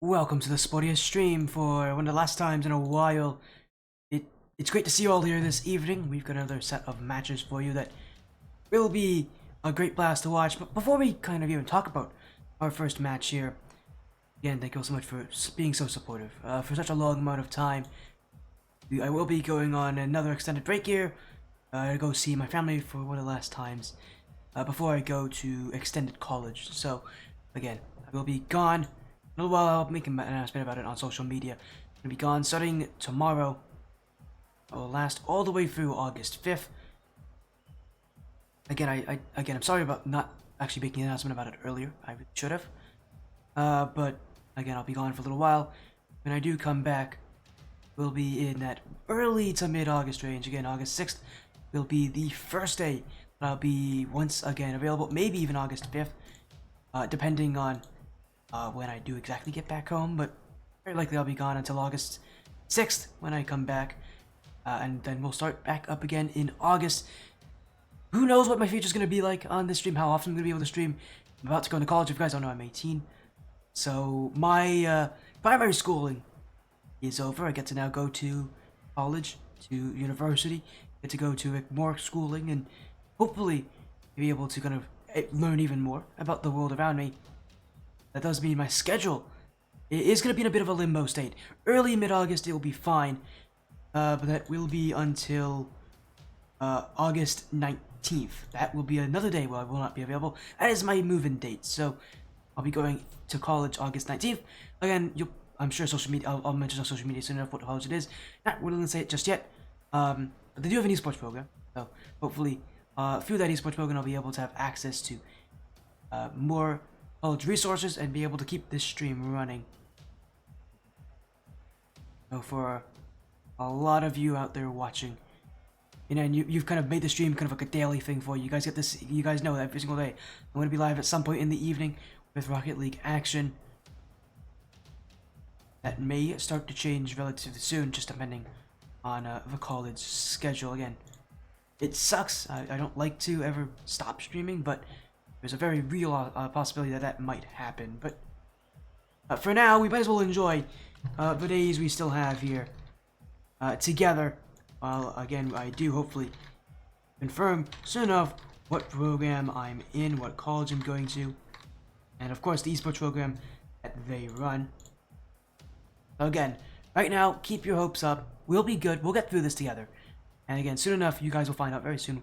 Welcome to the sportiest stream for one of the last times in a while. It it's great to see you all here this evening. We've got another set of matches for you that will be a great blast to watch. But before we kind of even talk about our first match here, again, thank you all so much for being so supportive for such a long amount of time. I will be going on another extended break here to go see my family for one of the last times before I go to extended college. So, again, I will be gone. In a little while, I'll make an announcement about it on social media. I'm gonna be gone starting tomorrow. I will last all the way through August 5th. Again, I'm sorry about not actually making an announcement about it earlier. I really should have. But again, I'll be gone for a little while. When I do come back, we'll be in that early to mid-August range. Again, August 6th will be the first day that I'll be once again available. Maybe even August 5th, depending on when I do exactly get back home, but very likely I'll be gone until August 6th when I come back, and then we'll start back up again in August. Who knows what my future's going to be like on this stream, how often I'm going to be able to stream. I'm about to go into college. If you guys don't know, I'm 18, so my primary schooling is over. I get to now go to college, to university, get to go to more schooling, and hopefully be able to kind of learn even more about the world around me. That does mean my schedule is going to be in a bit of a limbo state. Early mid-August it will be fine, but that will be until August 19th. That will be another day where I will not be available. That is my move-in date, so I'll be going to college August 19th. Again, I'm sure social media. I'll mention on social media soon enough what college it is. Not willing to say it just yet, but they do have an esports program, so hopefully through that esports program I'll be able to have access to more college resources and be able to keep this stream running. So for a lot of you out there watching, and you've kind of made the stream kind of like a daily thing for you. You guys get this. You guys know that every single day I'm going to be live at some point in the evening with Rocket League action. That may start to change relatively soon, just depending on the college schedule. Again, it sucks. I don't like to ever stop streaming, but there's a very real possibility that might happen. But for now, we might as well enjoy the days we still have here together. While, again, I do hopefully confirm soon enough what program I'm in, what college I'm going to, and of course the esports program that they run. So again, right now, keep your hopes up. We'll be good. We'll get through this together. And again, soon enough, you guys will find out very soon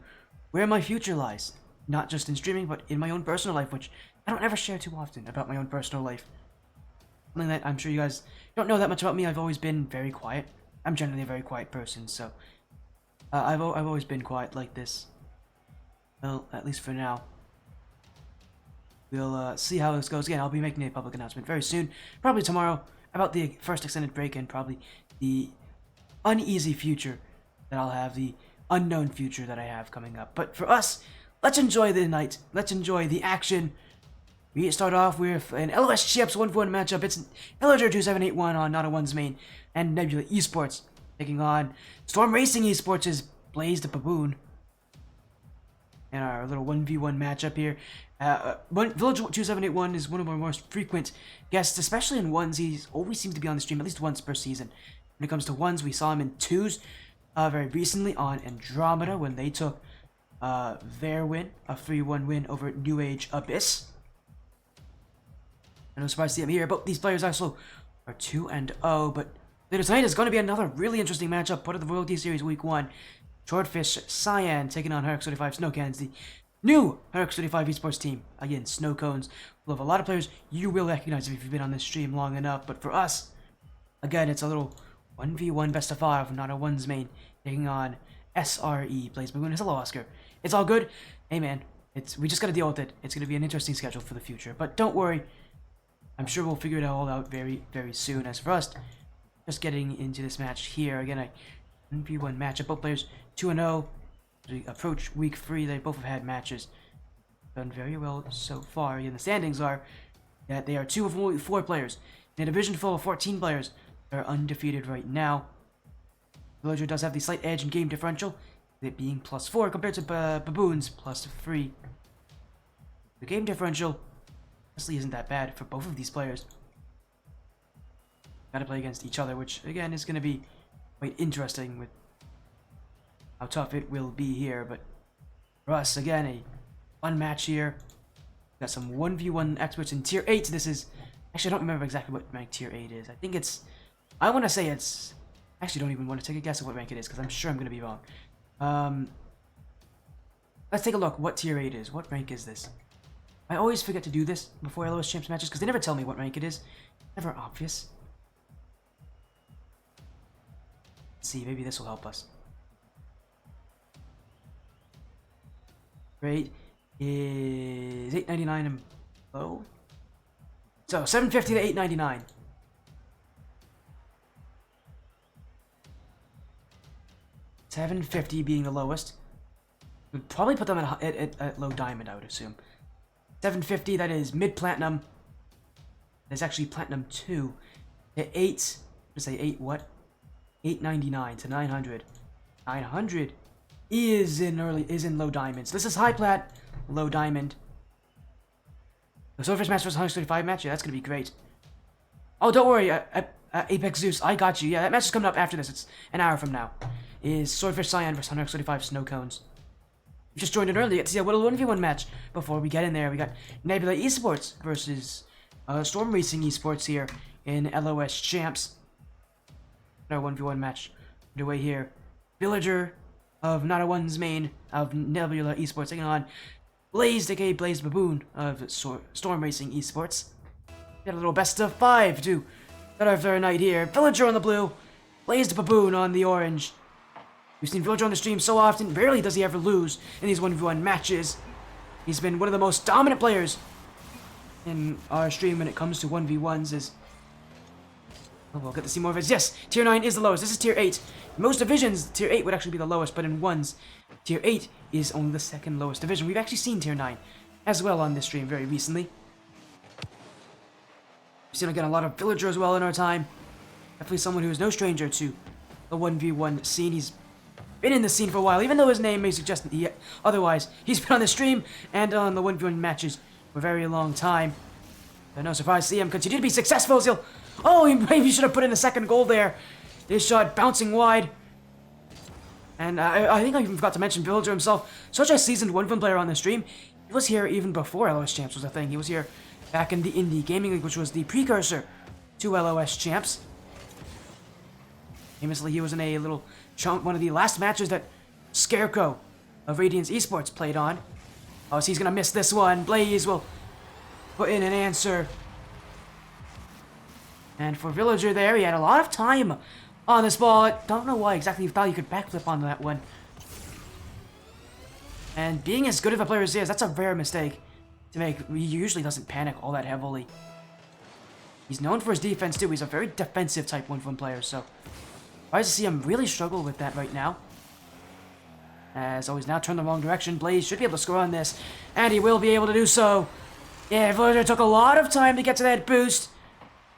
where my future lies. Not just in streaming, but in my own personal life, which I don't ever share too often about my own personal life. Something that I'm sure you guys don't know that much about me. I've always been very quiet. I'm generally a very quiet person, so I've always been quiet like this. Well, at least for now. We'll see how this goes. Again, I'll be making a public announcement very soon, probably tomorrow, about the first extended break and probably the uneasy future that I'll have, the unknown future that I have coming up. But for us, let's enjoy the night. Let's enjoy the action. We start off with an LOS Chips 1v1 matchup. It's Illager2781 on Not a One's main and Nebula Esports taking on Storm Racing Esports' Blaze the Baboon. And our little 1v1 matchup here. Village2781 is one of our most frequent guests, especially in ones. He always seems to be on the stream at least once per season. When it comes to ones, we saw him in twos very recently on Andromeda when they took their win, a 3-1 win over New Age Abyss. I'm no surprised to see him here. Both these players also are 2-0, but later tonight is going to be another really interesting matchup, part of the Royalty Series Week 1. Swordfish Cyan taking on Herx 35 Snowcans, the new Herx 35 esports team. Again, Snow Cones will have a lot of players you will recognize if you've been on this stream long enough, but for us, again, it's a little 1v1 best of 5 from Not a One's main, taking on SRE, Blaze Baboon. Hello, Oscar. It's all good. Hey, man, we just gotta deal with it. It's gonna be an interesting schedule for the future, but don't worry. I'm sure we'll figure it all out very, very soon. As for us, just getting into this match here. Again, a 1v1 matchup. Both players 2-0. As we approach week 3, they both have had matches. Done very well so far. Again, the standings are that they are 2 of only 4 players. In a division full of 14 players, they're undefeated right now. Villager does have the slight edge in game differential, it being +4 compared to Baboon's +3. The game differential honestly isn't that bad for both of these players. gotta play against each other, which again is gonna be quite interesting with how tough it will be here. But for us, again, a fun match here. Got some 1v1 experts in tier 8. This is actually, I don't remember exactly what rank tier 8 is. I think it's, I want to say it's, actually don't even want to take a guess at what rank it is because I'm sure I'm gonna be wrong. Let's take a look what tier 8 is. What rank is this? I always forget to do this before LOS Champs matches because they never tell me what rank it is. Never obvious. Let's see, maybe this will help us. Rate is 899 and below. So 750 to 899. $750 being the lowest. We'd probably put them at low diamond, I would assume. 750, that is mid platinum. That's actually platinum 2. At 8, let's say 8 what? 899 to 900. 900 is in low diamonds. This is high plat, low diamond. The Swordfish match versus 135 match. Yeah, that's gonna be great. Oh, don't worry, Apex Zeus, I got you. Yeah, that match is coming up after this. It's an hour from now. Is Swordfish Cyan versus 135 Snow Cones. You just joined in early. Get to see a little 1v1 match. Before we get in there, we got Nebula Esports versus Storm Racing Esports here in LOS Champs. Our 1v1 match underway here. Villager of Not a One's Main of Nebula Esports taking on Blaze, aka Blaze Baboon of Storm Racing Esports. Got a little best of 5 to start off their night here. Villager on the blue, Blaze the Baboon on the orange. We've seen Villager on the stream so often, rarely does he ever lose in these 1v1 matches. He's been one of the most dominant players in our stream when it comes to 1v1s. Oh, we'll get to see more of his. Yes, tier 9 is the lowest. This is tier 8. In most divisions, tier 8 would actually be the lowest, but in ones, tier 8 is only the second lowest division. We've actually seen tier 9 as well on this stream very recently. We've seen again a lot of Villager as well in our time. Definitely someone who is no stranger to the 1v1 scene. He's been in the scene for a while, even though his name may suggest otherwise. He's been on the stream and on the 1v1 matches for a very long time. But no surprise to see him continue to be successful. Oh, he maybe should have put in a second goal there. His shot bouncing wide. And I think I even forgot to mention Villager himself. Such a seasoned 1v1 player on the stream. He was here even before LOS Champs was a thing. He was here back in the Indie Gaming League, which was the precursor to LOS Champs. Famously, he was in a little chunk, one of the last matches that Scarecrow of Radiance Esports played on. Oh, so he's gonna miss this one. Blaze will put in an answer. And for Villager there, he had a lot of time on this ball. I don't know why exactly he thought he could backflip on that one. And being as good of a player as he is, that's a rare mistake to make. He usually doesn't panic all that heavily. He's known for his defense too. He's a very defensive type 1v1 player, so surprised to see him really struggle with that right now. As always, now turned the wrong direction. Blaze should be able to score on this, and he will be able to do so. Yeah, Villager took a lot of time to get to that boost,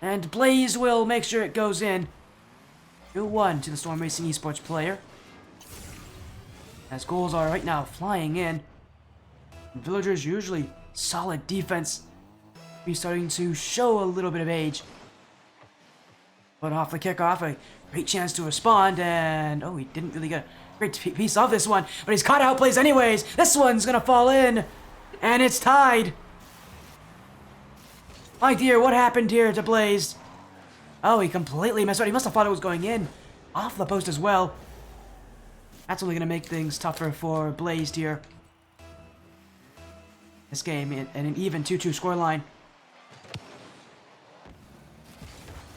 and Blaze will make sure it goes in. 2-1 to the Storm Racing Esports player. As goals are right now flying in. Villager's usually solid defense. He's starting to show a little bit of age. But off the kickoff, a great chance to respond, and oh, he didn't really get a great piece of this one, but he's caught out plays anyways. This one's gonna fall in, and it's tied. My dear, what happened here to Blaze? Oh, he completely messed up. He must have thought it was going in. Off the post as well. That's only gonna make things tougher for Blaze here. This game in an even 2-2 scoreline.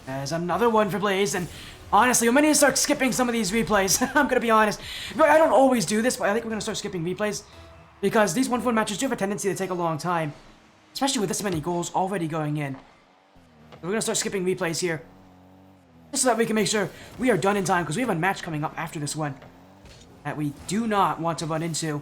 As another one for Blaze, and honestly, we might need to start skipping some of these replays. I'm gonna be honest. I don't always do this, but I think we're gonna start skipping replays because these 1v1 matches do have a tendency to take a long time, especially with this many goals already going in. So we're gonna start skipping replays here, just so that we can make sure we are done in time, because we have a match coming up after this one that we do not want to run into.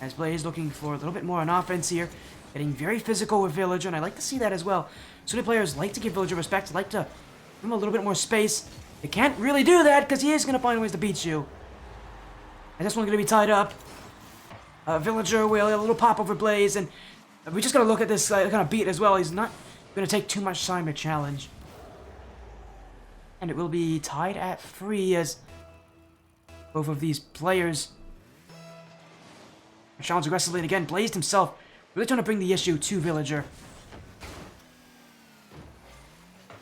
As Blaze looking for a little bit more on offense here. Getting very physical with Villager, and I like to see that as well. So many players like to give Villager respect, like to give him a little bit more space. They can't really do that, because he is going to find ways to beat you. And this one's going to be tied up. Villager will a little pop over Blaze, and We just gotta look at this kind of beat as well. He's not gonna take too much time to challenge. And it will be tied at 3 as both of these players challenge aggressively. And again, Blazed himself really trying to bring the issue to Villager.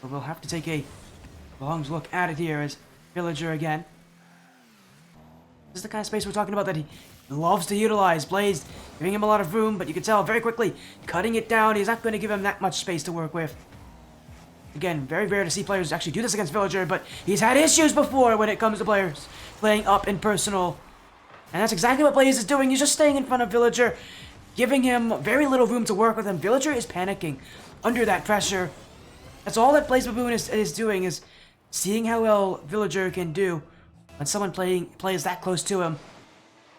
But we'll have to take a long look at it here as Villager again. This is the kind of space we're talking about that he loves to utilize. Blazed giving him a lot of room, but you can tell very quickly cutting it down. He's not going to give him that much space to work with. Again, very rare to see players actually do this against Villager, but he's had issues before when it comes to players playing up in personal. And that's exactly what Blaze is doing. He's just staying in front of Villager, giving him very little room to work with him. Villager is panicking under that pressure. That's all that Blaze Baboon is doing, is seeing how well Villager can do when someone plays that close to him.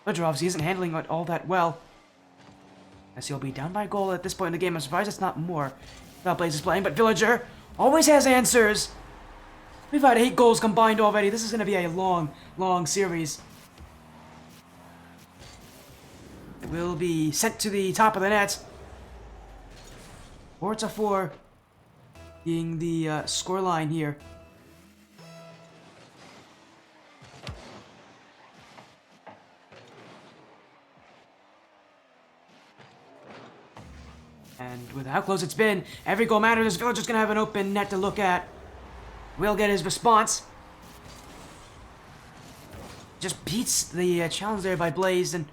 Villager obviously isn't handling it all that well, as he'll be down by a goal at this point in the game. I'm surprised it's not more that Blaze is playing, but Villager always has answers. We've had 8 goals combined already. This is going to be a long, long series. It will be sent to the top of the net. 4-4 being the scoreline here. And with how close it's been, every goal matters. This Villager's going to have an open net to look at. Will get his response. Just beats the challenge there by Blaze, and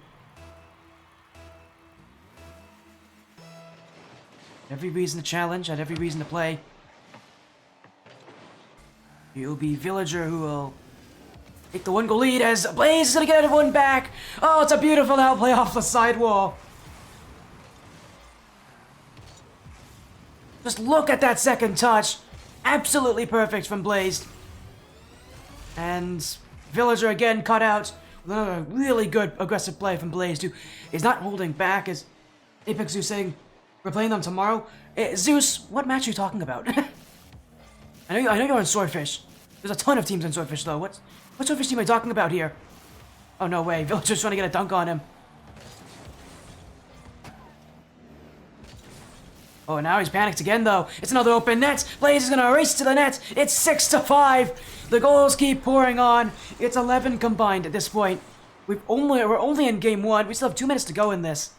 every reason to challenge, had every reason to play. It'll be Villager who will take the 1-goal lead as Blaze is going to get everyone back. Oh, it's a beautiful outplay off the sidewall. Just look at that second touch. Absolutely perfect from Blaze. And Villager again cut out with another really good aggressive play from Blaze, who is not holding back, as Apex Zeus saying, we're playing them tomorrow. Zeus, what match are you talking about? I know you're on Swordfish. There's a ton of teams on Swordfish, though. What Swordfish team are you talking about here? Oh, no way. Villager's trying to get a dunk on him. Oh, now he's panicked again, though. It's another open net. Blaze is going to race to the net. It's 6-5. The goals keep pouring on. It's 11 combined at this point. We're only in game 1. We still have 2 minutes to go in this.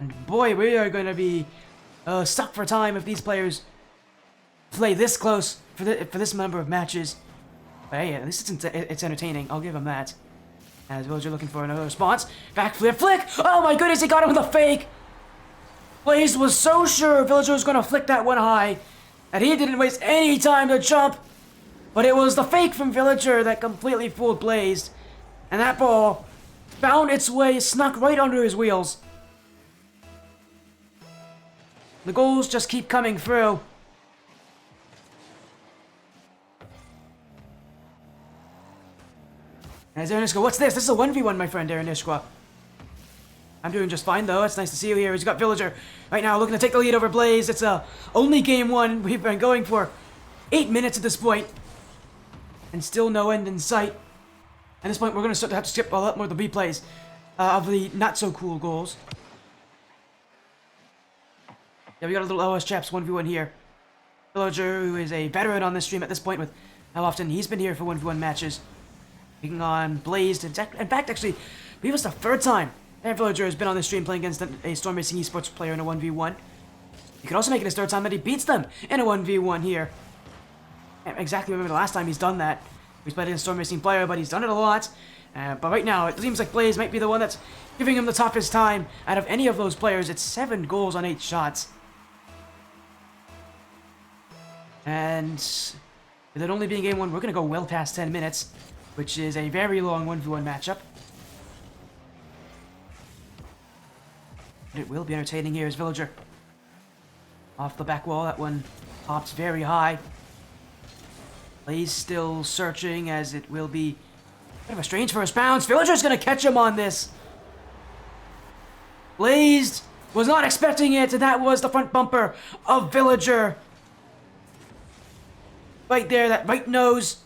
And boy, we are going to be stuck for time if these players play this close for this number of matches. But hey, at least it's entertaining. I'll give him that. As Villager looking for another response. Back flip flick. Oh my goodness, he got him with a fake. Blaze was so sure Villager was going to flick that one high that he didn't waste any time to jump. But it was the fake from Villager that completely fooled Blaze. And that ball found its way, snuck right under his wheels. The goals just keep coming through. As Aaronishka, what's this? This is a 1v1, my friend Aaronishka. I'm doing just fine, though. It's nice to see you here. He's got Villager right now looking to take the lead over Blaze. It's only game 1. We've been going for 8 minutes at this point, and still no end in sight. At this point, we're going to have to skip a lot more of the replays of the not-so-cool goals. Yeah, we got a little OS Chaps 1v1 here. Villager, who is a veteran on this stream at this point with how often he's been here for 1v1 matches. Taking on Blazed. In fact, actually, I believe it's the 3rd time that Villager has been on this stream playing against a Storm Racing Esports player in a 1v1. You could also make it his 3rd time that he beats them in a 1v1 here. I can't exactly remember the last time he's done that. He's played against a Storm Racing player, but he's done it a lot. But right now, it seems like Blaze might be the one that's giving him the toughest time out of any of those players. It's 7 goals on 8 shots. And with it only being game 1, we're going to go well past 10 minutes, which is a very long 1v1 matchup. But it will be entertaining here as Villager. Off the back wall, that one pops very high. Blaze still searching, as it will be a bit of a strange first bounce. Villager's going to catch him on this. Blaze was not expecting it, and that was the front bumper of Villager. Right there, that right nose.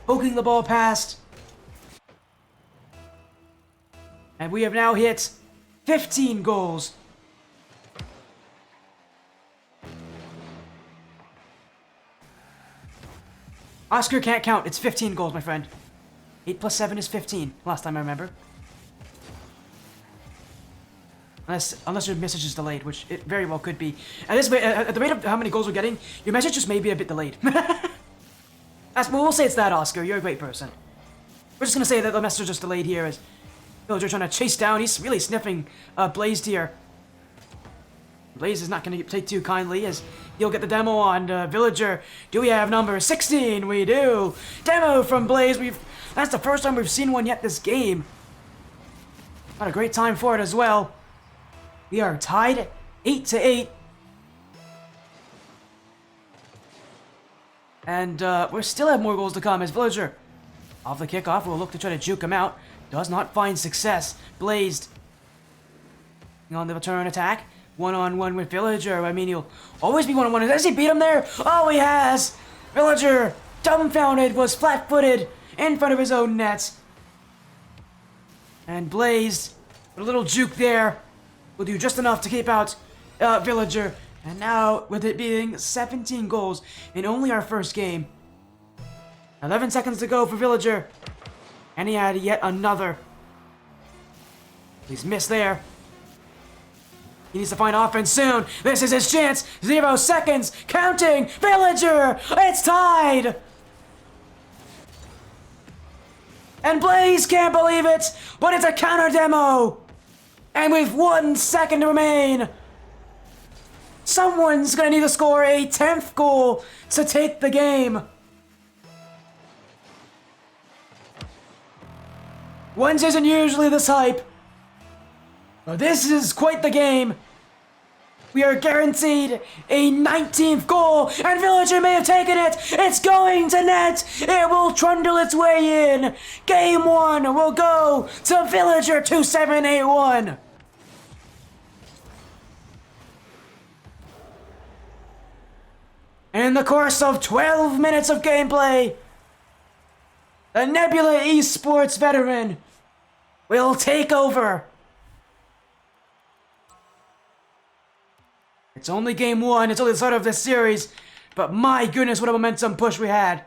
Poking the ball past. And we have now hit 15 goals. Oscar can't count. It's 15 goals, my friend. 8 plus 7 is 15, last time I remember. Unless your message is delayed, which it very well could be. At the rate of how many goals we're getting, your message just may be a bit delayed. We'll say it's that, Oscar. You're a great person. We're just gonna say that the message is just delayed here as Villager trying to chase down. He's really sniffing Blazed here. Blaze is not gonna take too kindly as he'll get the demo on Villager. Do we have number 16? We do. Demo from Blaze. That's the first time we've seen one yet this game. Had a great time for it as well. We are tied 8-8. And we still have more goals to come as Villager, off the kickoff, will look to try to juke him out. Does not find success. Blazed on the return attack. One-on-one with Villager. I mean, he'll always be one-on-one. Has he beat him there? Oh, he has! Villager, dumbfounded, was flat-footed in front of his own net. And Blazed, with a little juke there, will do just enough to keep out Villager. And now, with it being 17 goals in only our first game, 11 seconds to go for Villager. And he had yet another. He's missed there. He needs to find offense soon. This is his chance. 0 seconds. Counting. Villager. It's tied. And Blaze can't believe it, but it's a counter demo. And with 1 second to remain, someone's going to need to score a 10th goal to take the game. Ones isn't usually this hype, but this is quite the game. We are guaranteed a 19th goal, and Villager may have taken it. It's going to net. It will trundle its way in. Game 1 will go to Villager 2781. In the course of 12 minutes of gameplay, the Nebula Esports veteran will take over. It's only game 1, it's only the start of this series, but my goodness, what a momentum push we had.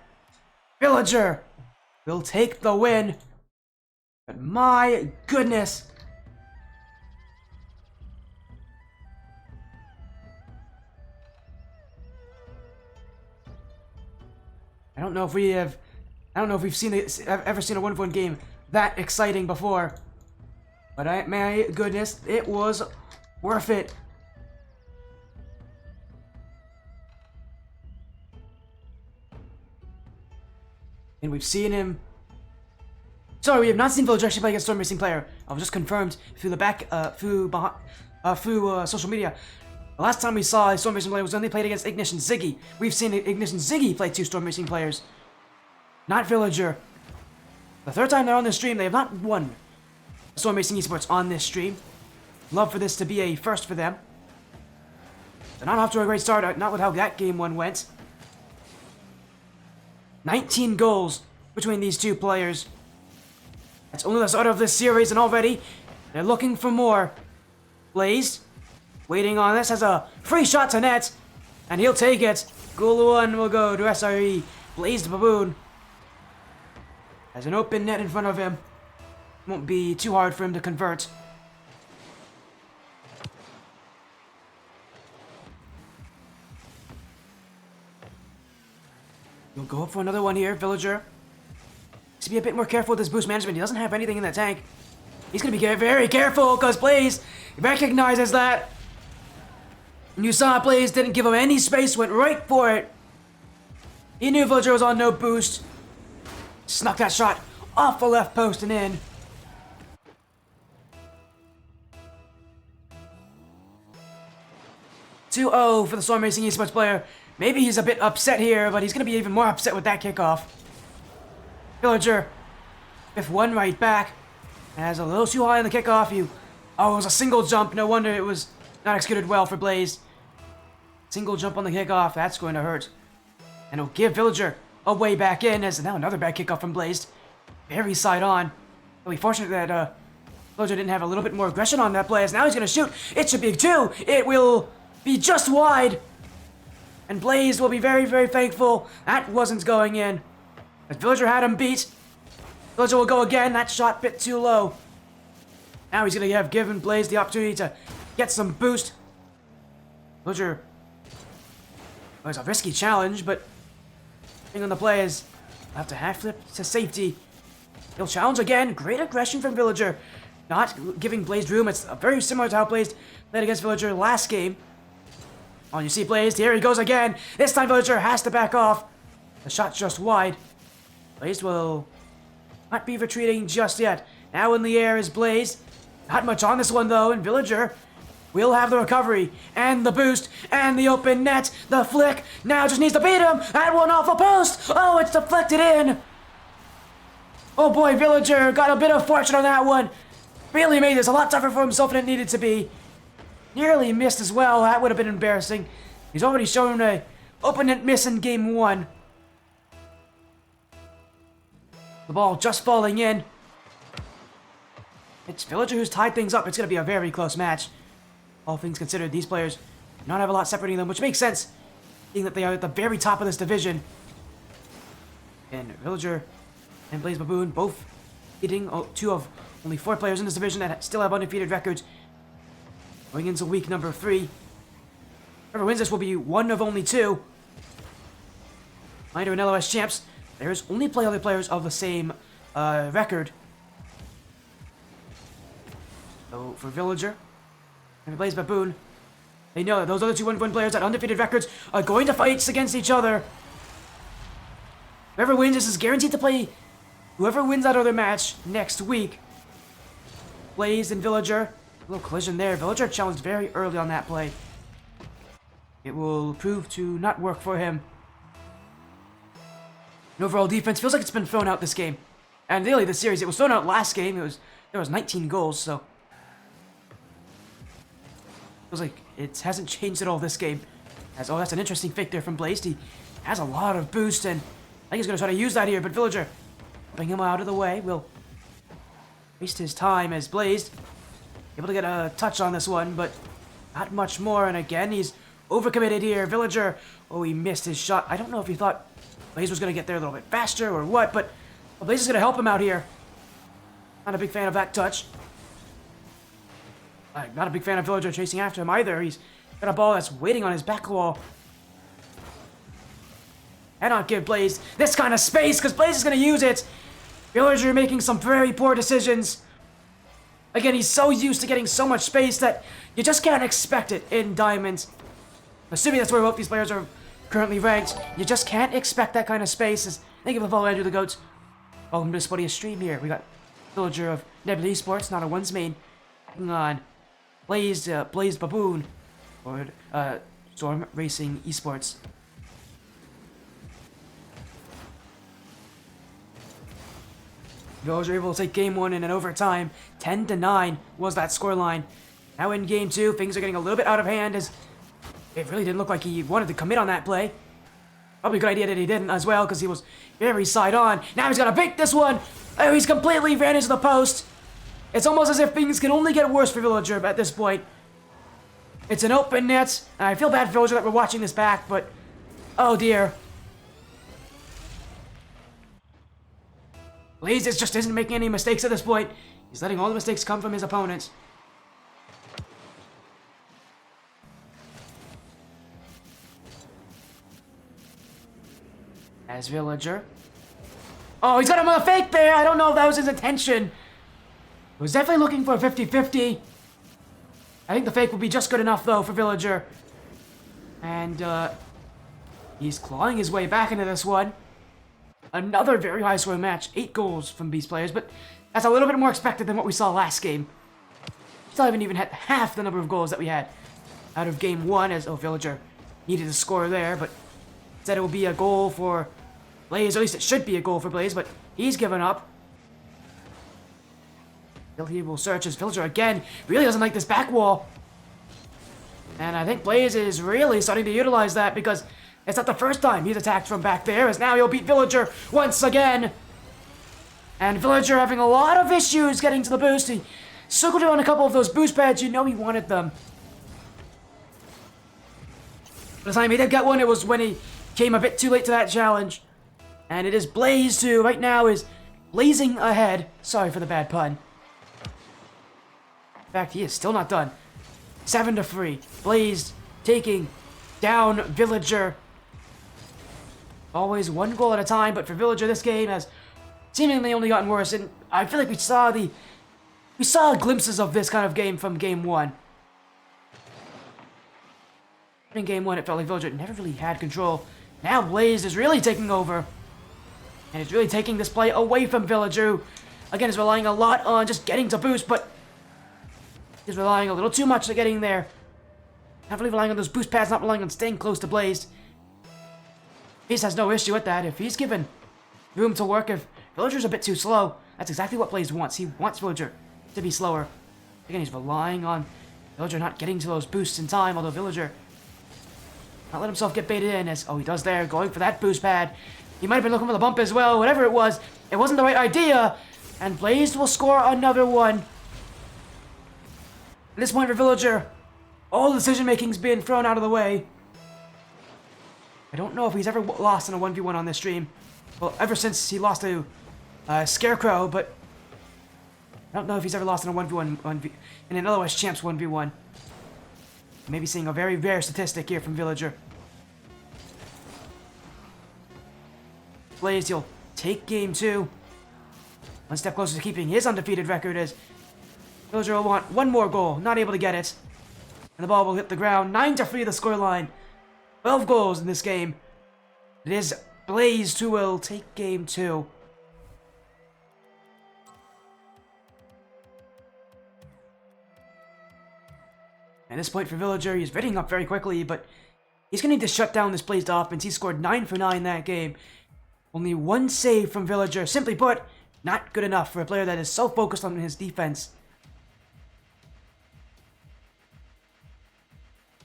Villager will take the win, but my goodness. I don't know if we've ever seen a 1v1 game that exciting before. But my goodness, it was worth it. And we've seen him. Sorry, we have not seen Villager actually play against Storm Racing player. I was just confirmed through the social media. The last time we saw a Storm Racing player was when they played against Ignition Ziggy. We've seen Ignition Ziggy play 2 Storm Racing players. Not Villager. The 3rd time they're on this stream, they have not won Storm Racing Esports on this stream. Love for this to be a first for them. They're not off to a great start, not with how that game 1 went. 19 goals between these 2 players. That's only the start of this series, and already they're looking for more. Blaze, waiting on this, has a free shot to net, and he'll take it. Goal 1 will go to SRE. Blazed Baboon has an open net in front of him. Won't be too hard for him to convert. He'll go up for another one here, Villager. Needs to be a bit more careful with his boost management. He doesn't have anything in that tank. He's going to be very careful because Blaze recognizes that. And you saw Blaze didn't give him any space, went right for it. He knew Villager was on no boost. Snuck that shot off the left post and in. "2-0 for the Storm Racing Esports player. Maybe he's a bit upset here, but he's going to be even more upset with that kickoff. Villager with 1 right back. As a little too high on the kickoff. Oh, it was a single jump. No wonder it was not executed well for Blaze. Single jump on the kickoff. That's going to hurt. And it'll give Villager a way back in as now another bad kickoff from Blaze. Very side on. Really fortunate that Villager didn't have a little bit more aggression on that play, as now he's going to shoot. It should be 2. It will be just wide. And Blaze will be very, very thankful that wasn't going in. As Villager had him beat. Villager will go again. That shot bit too low. Now he's going to have given Blaze the opportunity to get some boost. Villager was a risky challenge, but thing on the play is have to half flip to safety. He'll challenge again. Great aggression from Villager. Not giving Blaze room. It's very similar to how Blaze played against Villager last game. Oh, you see Blaze. Here he goes again. This time Villager has to back off. The shot's just wide. Blaze will not be retreating just yet. Now in the air is Blaze. Not much on this one though, and Villager will have the recovery, and the boost, and the open net, the flick. Now just needs to beat him. That one off the post. Oh, it's deflected in. Oh boy, Villager got a bit of fortune on that one. Really made this a lot tougher for himself than it needed to be. Nearly missed as well. That would have been embarrassing. He's already shown a open net miss in game 1. The ball just falling in. It's Villager who's tied things up. It's going to be a very close match. All things considered, these players do not have a lot separating them, which makes sense, being that they are at the very top of this division. And Villager and Blaze Baboon both hitting 2 of only 4 players in this division that still have undefeated records. Going into week number 3. Whoever wins this will be one of only 2. Minor and LOS champs. There's only play other players of the same record. So for Villager and Blaze Baboon, they know that those other 2 1-1 players at undefeated records are going to fight against each other. Whoever wins this is guaranteed to play whoever wins that other match next week. Blaze and Villager. A little collision there. Villager challenged very early on that play. It will prove to not work for him. And overall defense feels like it's been thrown out this game. And really this series, it was thrown out last game. There was 19 goals, so feels like it hasn't changed at all this game. Oh, that's an interesting fake there from Blaze. He has a lot of boost, and I think he's going to try to use that here, but Villager, bring him out of the way, will waste his time as Blaze able to get a touch on this one, but not much more, and again, he's overcommitted here. Villager, oh, he missed his shot. I don't know if he thought Blaze was going to get there a little bit faster or what, but well, Blaze is going to help him out here. Not a big fan of that touch. Not a big fan of Villager chasing after him either. He's got a ball that's waiting on his back wall. Cannot give Blaze this kind of space, because Blaze is going to use it. Villager making some very poor decisions. Again, he's so used to getting so much space that you just can't expect it in Diamonds. Assuming that's where both these players are currently ranked, you just can't expect that kind of space. Thank you for the follow, Andrew the Goats. Welcome to Spotty stream here. We got Villager of Nebula Esports, not a one's main. Hang on. Blaze Baboon, or Storm Racing Esports. Villager able to take game 1 in an overtime. 10-9 was that scoreline. Now in game 2, things are getting a little bit out of hand, as it really didn't look like he wanted to commit on that play. Probably a good idea that he didn't as well, because he was very side on. Now he's got to beat this one. Oh, he's completely ran into the post. It's almost as if things can only get worse for Villager at this point. It's an open net, and I feel bad for Villager that we're watching this back, but oh dear. Blaze just isn't making any mistakes at this point. He's letting all the mistakes come from his opponents. As Villager. Oh, he's got him on a fake there. I don't know if that was his intention. He was definitely looking for a 50-50. I think the fake would be just good enough, though, for Villager. And, he's clawing his way back into this one. Another very high scoring match. 8 goals from these players, but that's a little bit more expected than what we saw last game. Still haven't even had half the number of goals that we had out of game 1, as, oh, Villager needed a score there, but said it would be a goal for Blaze, or at least it should be a goal for Blaze, but he's given up. Still he will search as Villager again really doesn't like this back wall. And I think Blaze is really starting to utilize that, because it's not the first time he's attacked from back there, as now he'll beat Villager once again. And Villager having a lot of issues getting to the boost. He circled around a couple of those boost pads. You know he wanted them. By the time he did get one, it was when he came a bit too late to that challenge. And it is Blaze who right now is blazing ahead. Sorry for the bad pun. In fact, he is still not done. 7-3. Blaze taking down Villager. Always one goal at a time, but for Villager, this game has seemingly only gotten worse. And I feel like we saw glimpses of this kind of game from game 1. In game 1, it felt like Villager never really had control. Now Blaze is really taking over. And it's really taking this play away from Villager, who, again, is relying a lot on just getting to boost, but is relying a little too much on getting there. Not really relying on those boost pads, not relying on staying close to Blaze. Blaze has no issue with that. If he's given room to work, if Villager's a bit too slow, that's exactly what Blaze wants. He wants Villager to be slower. Again, he's relying on Villager not getting to those boosts in time, although Villager not let himself get baited in as, oh, he does there, going for that boost pad. He might have been looking for the bump as well, whatever it wasn't the right idea, and Blaze will score another one. At this point for Villager, all decision-making's been thrown out of the way. I don't know if he's ever lost in a 1v1 on this stream. Well, ever since he lost to Scarecrow, but I don't know if he's ever lost in a 1v1 in an otherwise champs 1v1. Maybe seeing a very rare statistic here from Villager. Blaze, he'll take game 2. One step closer to keeping his undefeated record as Villager will want one more goal, not able to get it. And the ball will hit the ground. 9-3 the scoreline. 12 goals in this game. It is Blaze who will take game 2. At this point for Villager, he's readying up very quickly, but he's going to need to shut down this Blazed offense. He scored 9 for 9 that game. Only one save from Villager. Simply put, not good enough for a player that is so focused on his defense.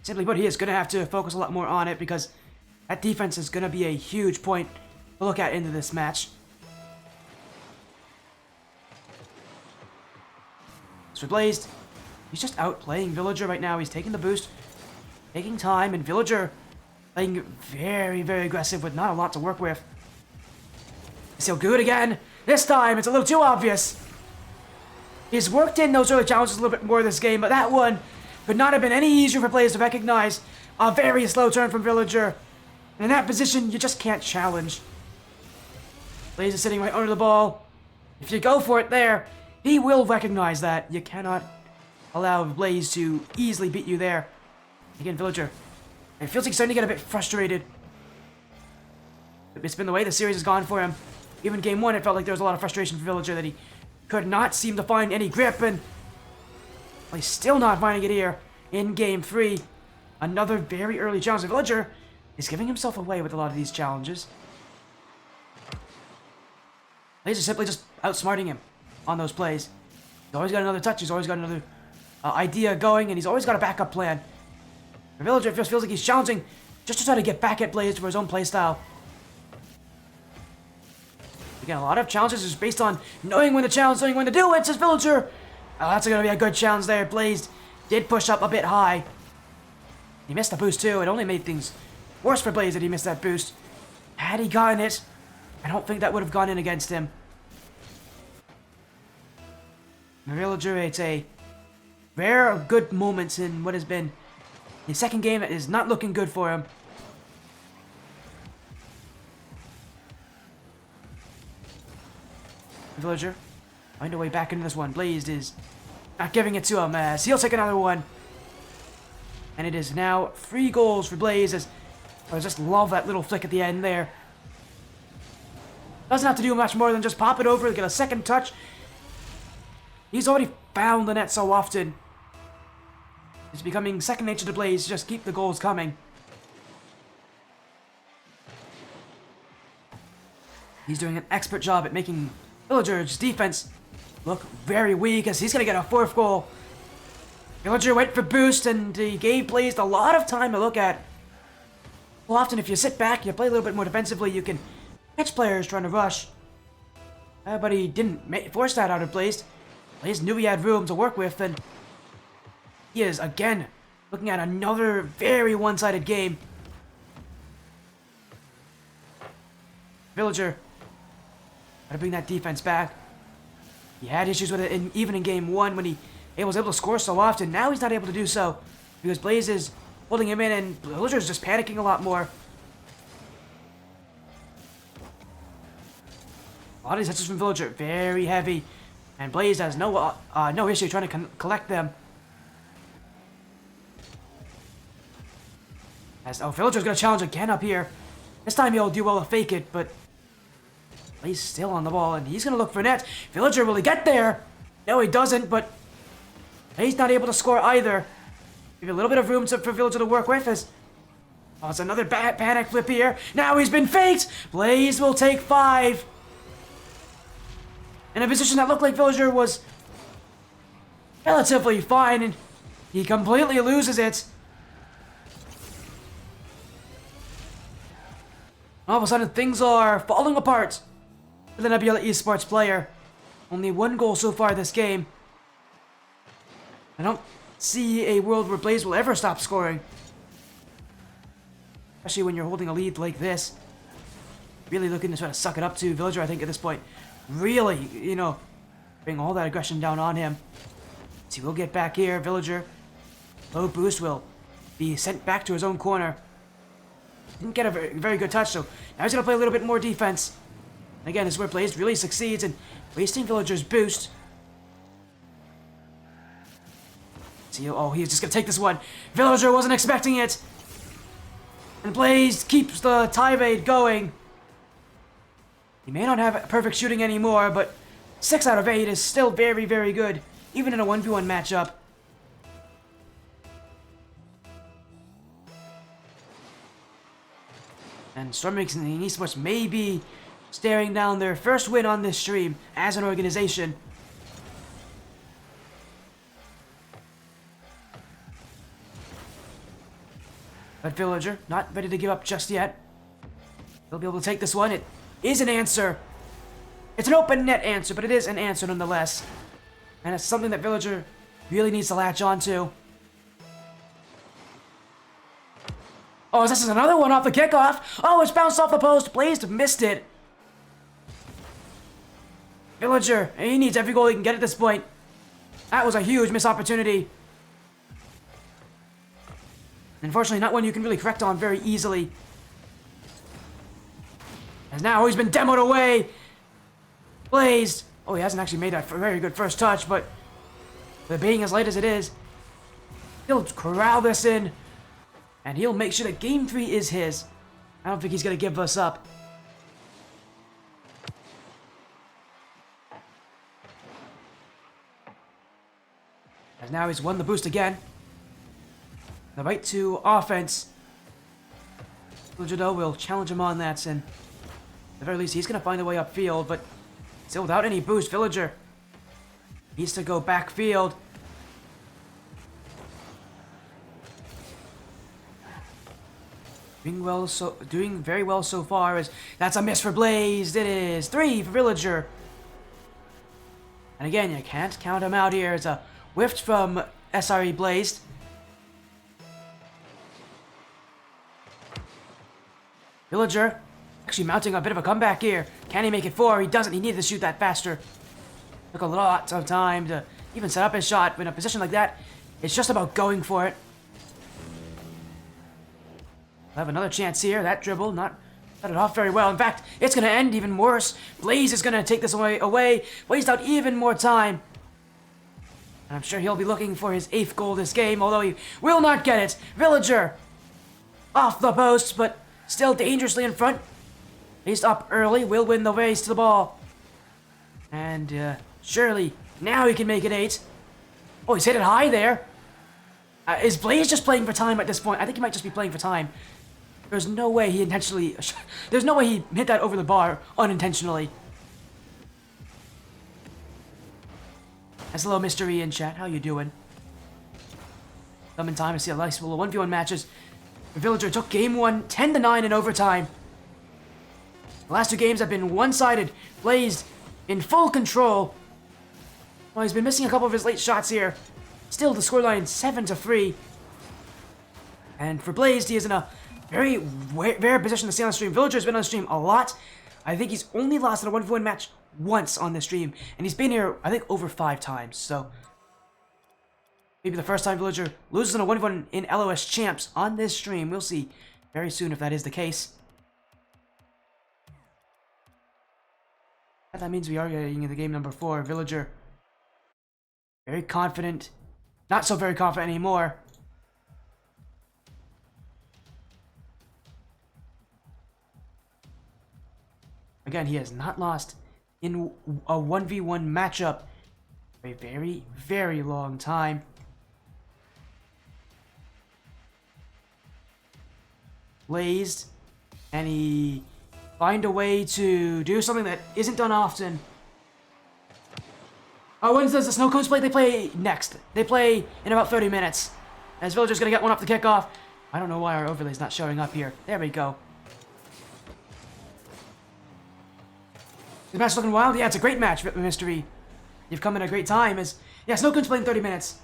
Simply put, he is going to have to focus a lot more on it because that defense is going to be a huge point to look at into this match. As for Blazed, he's just outplaying Villager right now. He's taking the boost, taking time, and Villager playing very, very aggressive with not a lot to work with. Still good again. This time, it's a little too obvious. He's worked in those early challenges a little bit more this game, but that one could not have been any easier for players to recognize. A very slow turn from Villager. And in that position, you just can't challenge. Blaze is sitting right under the ball. If you go for it there, he will recognize that. You cannot allow Blaze to easily beat you there. Again, Villager, it feels like he's starting to get a bit frustrated. It's been the way the series has gone for him. Even game 1, it felt like there was a lot of frustration for Villager that he could not seem to find any grip, and well, he's still not finding it here in game 3. Another very early challenge. Villager is giving himself away with a lot of these challenges. Blaze is simply just outsmarting him on those plays. He's always got another touch, he's always got another idea going, and he's always got a backup plan. The Villager just feels like he's challenging just to try to get back at Blaze for his own playstyle. Again, a lot of challenges is based on knowing when to challenge, knowing when to do it, says Villager. Oh, that's going to be a good challenge there. Blaze did push up a bit high. He missed the boost too. It only made things worse for Blaze that he missed that boost. Had he gotten it, I don't think that would have gone in against him. The Villager, it's a rare of good moments in what has been his second game that is not looking good for him. Villager find a way back into this one. Blazed is not giving it to him as he'll take another one. And it is now 3 goals for Blaze as I just love that little flick at the end there. Doesn't have to do much more than just pop it over, get a second touch. He's already found the net so often. It's becoming second nature to Blaze to just keep the goals coming. He's doing an expert job at making Villager's defense look very weak as he's going to get a 4th goal. Villager went for boost and he gave Blaze a lot of time to look at. Well, often if you sit back, you play a little bit more defensively, you can catch players trying to rush. But he didn't force that out of Blaze. Blaze knew he had room to work with, and he is, again, looking at another very one-sided game. Villager, gotta bring that defense back. He had issues with it even in game 1 when he was able to score so often. Now he's not able to do so because Blaze is holding him in, and Villager's just panicking a lot more. A lot of these touches from Villager, very heavy, and Blaze has no issue trying to collect them. Villager's gonna challenge again up here. This time he'll do well to fake it, but Blaze still on the ball, and he's gonna look for net. Villager, will he get there? No, he doesn't, but he's not able to score either. Give a little bit of room for Villager to work with. It's another panic flip here. Now he's been faked. Blaze will take 5. In a position that looked like Villager was relatively fine, and he completely loses it. All of a sudden, things are falling apart for the Nebula Esports player. Only 1 goal so far this game. I don't see a world where Blaze will ever stop scoring. Especially when you're holding a lead like this. Really looking to try to suck it up to Villager, I think, at this point. Really, bring all that aggression down on him. So he will get back here. Villager, low boost, will be sent back to his own corner. Didn't get a very good touch, so now he's going to play a little bit more defense. Again, this is where Blaze really succeeds in wasting Villager's boost. See, he's just going to take this one. Villager wasn't expecting it. And Blaze keeps the tirade going. He may not have perfect shooting anymore, but 6 out of 8 is still very, very good, even in a 1v1 matchup. And Stormmix and Esports may be staring down their first win on this stream as an organization. But Villager, not ready to give up just yet. He'll be able to take this one. It is an answer. It's an open net answer, but it is an answer nonetheless. And it's something that Villager really needs to latch on to. Oh, this is another one off the kickoff. Oh, it's bounced off the post. Blaze missed it. Villager, he needs every goal he can get at this point. That was a huge missed opportunity. Unfortunately, not one you can really correct on very easily. As now he's been demoed away. Blaze. Oh, he hasn't actually made that very good first touch, but with it being as late as it is, he'll corral this in. And he'll make sure that Game 3 is his. I don't think he's going to give us up. As now he's won the boost again. The right to offense. Villager will challenge him on that, and at the very least he's going to find a way upfield, but still without any boost, Villager needs to go backfield. Doing very well so far. As that's a miss for Blaze. It is 3 for Villager. And again, you can't count him out here. It's a whiffed from SRE Blaze. Villager actually mounting a bit of a comeback here. Can he make it 4? He doesn't. He needed to shoot that faster. Took a lot of time to even set up his shot. In a position like that, it's just about going for it. We'll have another chance here. That dribble, not cut it off very well. In fact, it's going to end even worse. Blaze is going to take this away. Waste out even more time. And I'm sure he'll be looking for his 8th goal this game, although he will not get it. Villager off the post, but still dangerously in front. He's up early, will win the race to the ball. And surely now he can make it 8. Oh, he's hit it high there. Is Blaze just playing for time at this point? I think he might just be playing for time. There's no way he intentionally... There's no way he hit that over the bar unintentionally. That's a little mystery in chat. How you doing? Come in time to see a nice 1v1 matches. The Villager took game 1, 10-9 in overtime. The last 2 games have been one-sided. Blaze in full control. Well, he's been missing a couple of his late shots here. Still, the scoreline 7-3. And for Blazed, he is in a very rare position to stay on the stream. Villager's been on the stream a lot. I think he's only lost in a 1v1 match once on this stream. And he's been here, I think, over 5 times. So, maybe the first time Villager loses in a 1v1 in LOS Champs on this stream. We'll see very soon if that is the case. That means we are getting into game number 4. Villager, very confident. Not so very confident anymore. Again, he has not lost in a 1v1 matchup for a very, very long time. Blazed, and he find a way to do something that isn't done often. Oh, when does the Snow Cones play? They play next. They play in about 30 minutes. As Villager's gonna get one off the kickoff. I don't know why our overlay's not showing up here. There we go. This match looking wild? Yeah, it's a great match, Mystery. You've come in a great time. Yeah, Snow Cones play in 30 minutes.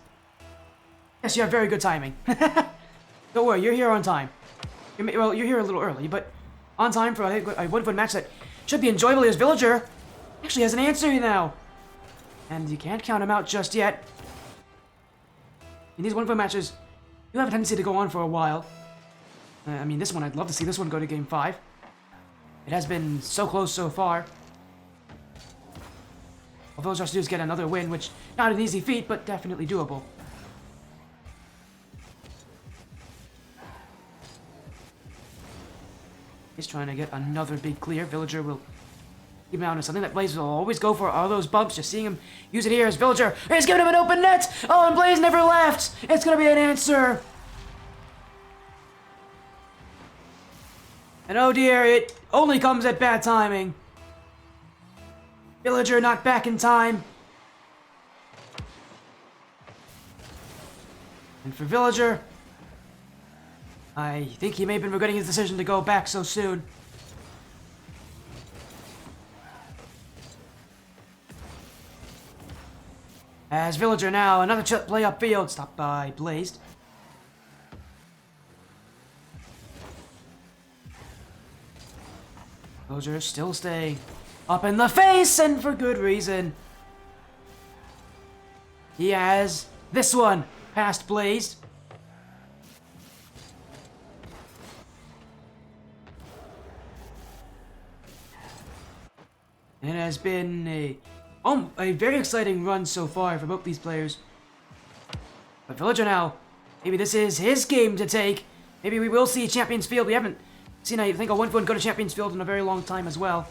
Yes, you have very good timing. Don't worry, you're here on time. Well, you're here a little early, but on time for a 1v1 match that should be enjoyable. As Villager actually has an answer now. And you can't count him out just yet. In these 1v1 matches, you have a tendency to go on for a while. I mean, this one, I'd love to see this one go to game 5. It has been so close so far. All Villager has to do is get another win, which not an easy feat, but definitely doable. He's trying to get another big clear. Villager will keep him out of something that Blaze will always go for. All those bumps, just seeing him use it here as Villager is giving him an open net. Oh, and Blaze never left. It's going to be an answer. And oh dear, it only comes at bad timing. Villager not back in time. And for Villager, I think he may have been regretting his decision to go back so soon. As Villager now, another play upfield, stopped by Blazed. Villager still staying up in the face, and for good reason. He has this one past Blazed. It has been a very exciting run so far for both these players. But Villager now, maybe this is his game to take. Maybe we will see Champions Field. We haven't seen, I think, a 1v1 go to Champions Field in a very long time as well.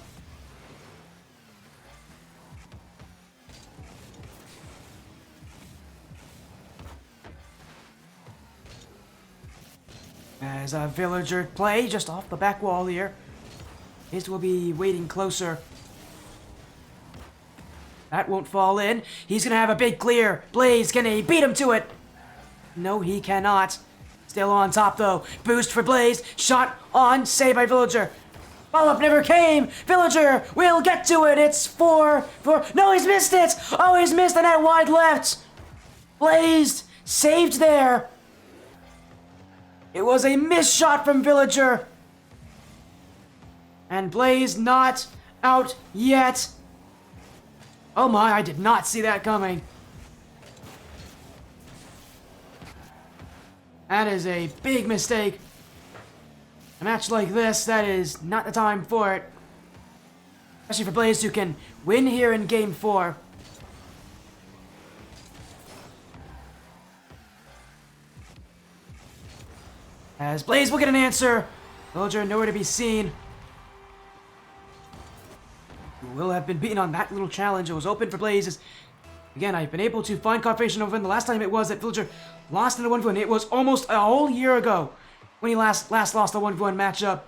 As a Villager play just off the back wall here. His will be waiting closer. That won't fall in. He's gonna have a big clear. Blaze, can he beat him to it? No, he cannot. Still on top though. Boost for Blaze. Shot on. Save by Villager. Follow-up never came. Villager will get to it. It's 4. No, he's missed it. Oh, he's missed the net wide left. Blazed. Saved there. It was a missed shot from Villager. And Blaze not out yet. Oh my, I did not see that coming. That is a big mistake. A match like this, that is not the time for it. Especially for Blaze, who can win here in Game 4. As Blaze will get an answer. Villager nowhere to be seen. Will have been beaten on that little challenge. It was open for Blaze. Again, I've been able to find confirmation of when the last time it was that Villager lost in a 1v1. It was almost a whole year ago when he last lost a 1v1 matchup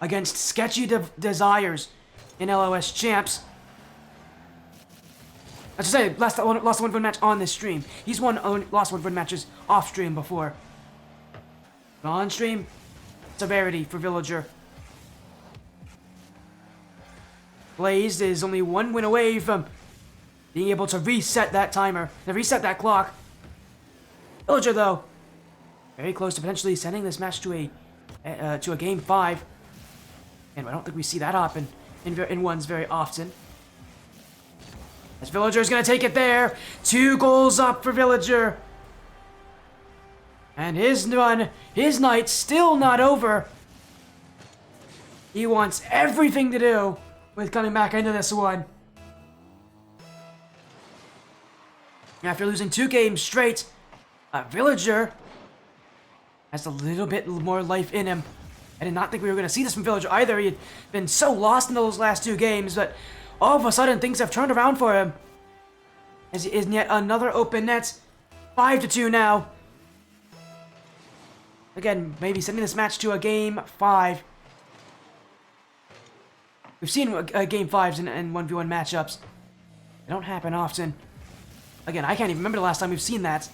against Sketchy Desires in LOS Champs. I should say, lost a 1v1 match on this stream. He's lost 1v1 matches off stream before. But on stream, severity for Villager. Blazed is only one win away from being able to reset that timer, to reset that clock. Villager, though, very close to potentially sending this match to a game 5. And I don't think we see that happen in ones very often. As Villager is going to take it there. 2 goals up for Villager. And his run, his night still not over. He wants everything to do with coming back into this one. After losing 2 games straight, Villager has a little bit more life in him. I did not think we were going to see this from Villager either. He had been so lost in those last 2 games, but all of a sudden things have turned around for him. As he is yet another open net. 5-2 now. Again, maybe sending this match to a game 5. We've seen game 5s and 1v1 matchups. They don't happen often. Again, I can't even remember the last time we've seen that.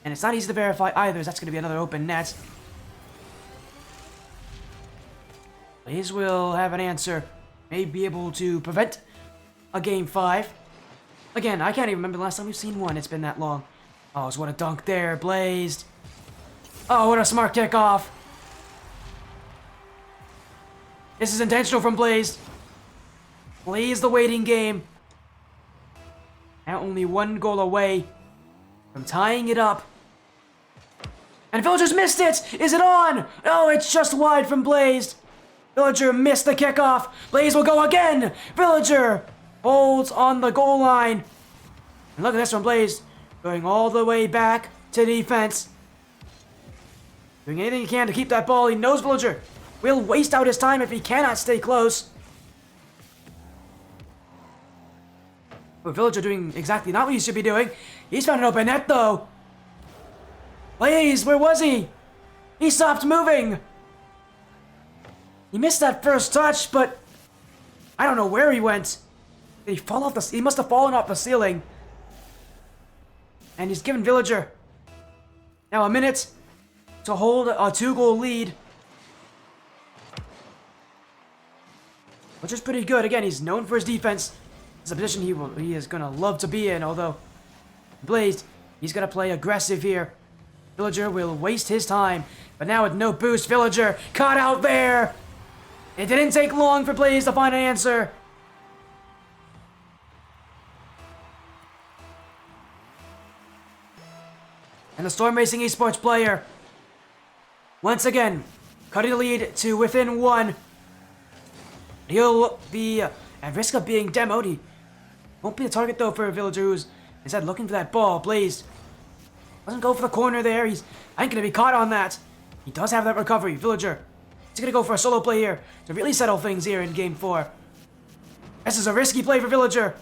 And it's not easy to verify either, as that's going to be another open net. Blaze will have an answer. May be able to prevent a game 5. Again, I can't even remember the last time we've seen one. It's been that long. Oh, what a dunk there. Blazed. Oh, what a smart kickoff. This is intentional from Blaze. Blaze the waiting game. Now only 1 goal away from tying it up. And Villager's missed it! Is it on? Oh, it's just wide from Blaze. Villager missed the kickoff. Blaze will go again. Villager holds on the goal line. And look at this from Blaze. Going all the way back to defense. Doing anything he can to keep that ball. He knows Villager will waste out his time if he cannot stay close. But Villager doing exactly not what he should be doing. He's found an open net, though. Blaze, where was he? He stopped moving. He missed that first touch, but I don't know where he went. Did he fall off he must have fallen off the ceiling. And he's given Villager now a minute to hold a 2-goal lead. Which is pretty good. Again, he's known for his defense. It's a position he is gonna love to be in, although Blaze, he's gonna play aggressive here. Villager will waste his time, but now with no boost, Villager caught out there. It didn't take long for Blaze to find an answer. And the Storm Racing Esports player, once again, cutting the lead to within 1. He'll be at risk of being demoed. He won't be the target, though, for a Villager who's instead looking for that ball. Blaze doesn't go for the corner there. He's ain't going to be caught on that. He does have that recovery. Villager, he's going to go for a solo play here to really settle things here in Game 4. This is a risky play for Villager.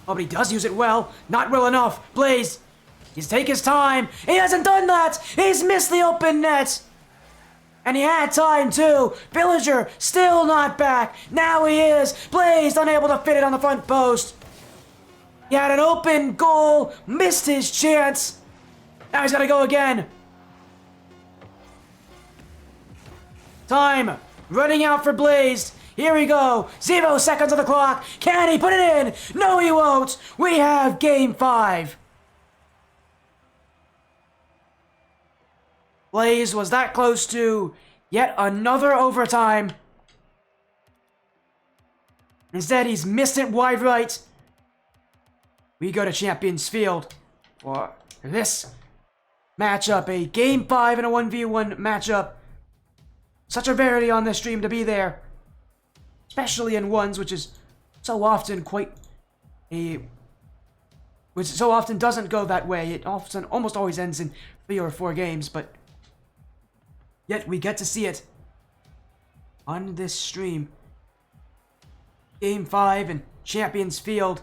Oh, but he does use it well. Not well enough. Blaze, he's taking his time. He hasn't done that. He's missed the open net. And he had time, too. Villager still not back. Now he is. Blaze unable to fit it on the front post. He had an open goal. Missed his chance. Now he's got to go again. Time running out for Blaze. Here we go. 0 seconds on the clock. Can he put it in? No, he won't. We have Game 5. Blaze was that close to yet another overtime. Instead, he's missed it wide right. We go to Champions Field for this matchup, a Game 5 and a 1v1 matchup. Such a rarity on this stream to be there, especially in ones, which is so often which so often doesn't go that way. It often almost always ends in 3 or 4 games, but yet we get to see it on this stream. Game 5 in Champions Field.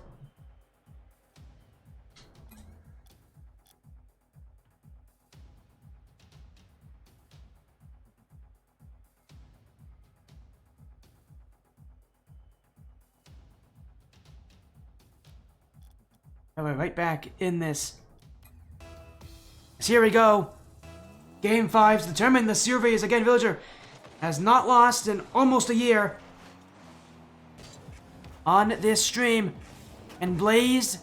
And we're right back in this. So here we go. Game 5 to determine the series. Again, Villager has not lost in almost a year on this stream. and Blaze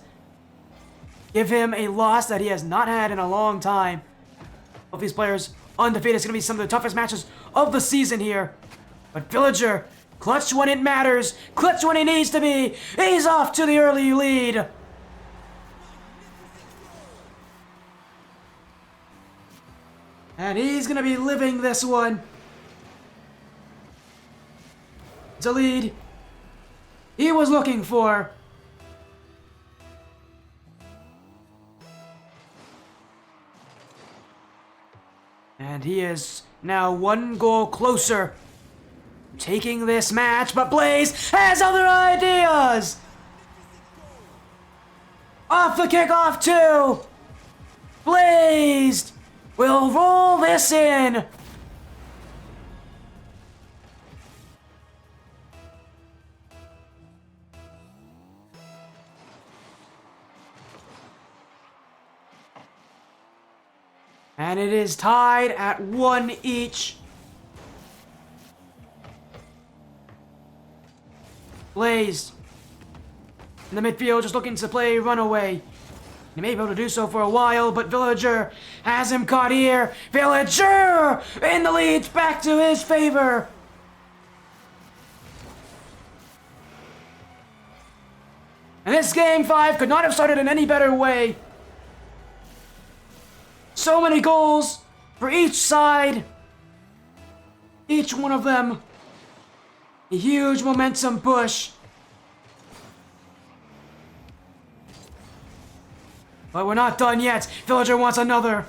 give him a loss that he has not had in a long time. Both these players undefeated. It's going to be some of the toughest matches of the season here. But Villager, clutch when it matters, clutch when he needs to be. He's off to the early lead. And he's going to be living this one. It's a lead he was looking for. And he is now 1 goal closer to taking this match, but Blaze has other ideas! Off the kickoff too! Blaze will roll this in! And it is tied at 1 each. Blaze in the midfield just looking to play runaway. He may be able to do so for a while, but Villager has him caught here. Villager in the lead, back to his favor. And this game 5 could not have started in any better way. So many goals for each side. Each one of them a huge momentum push. But we're not done yet. Villager wants another.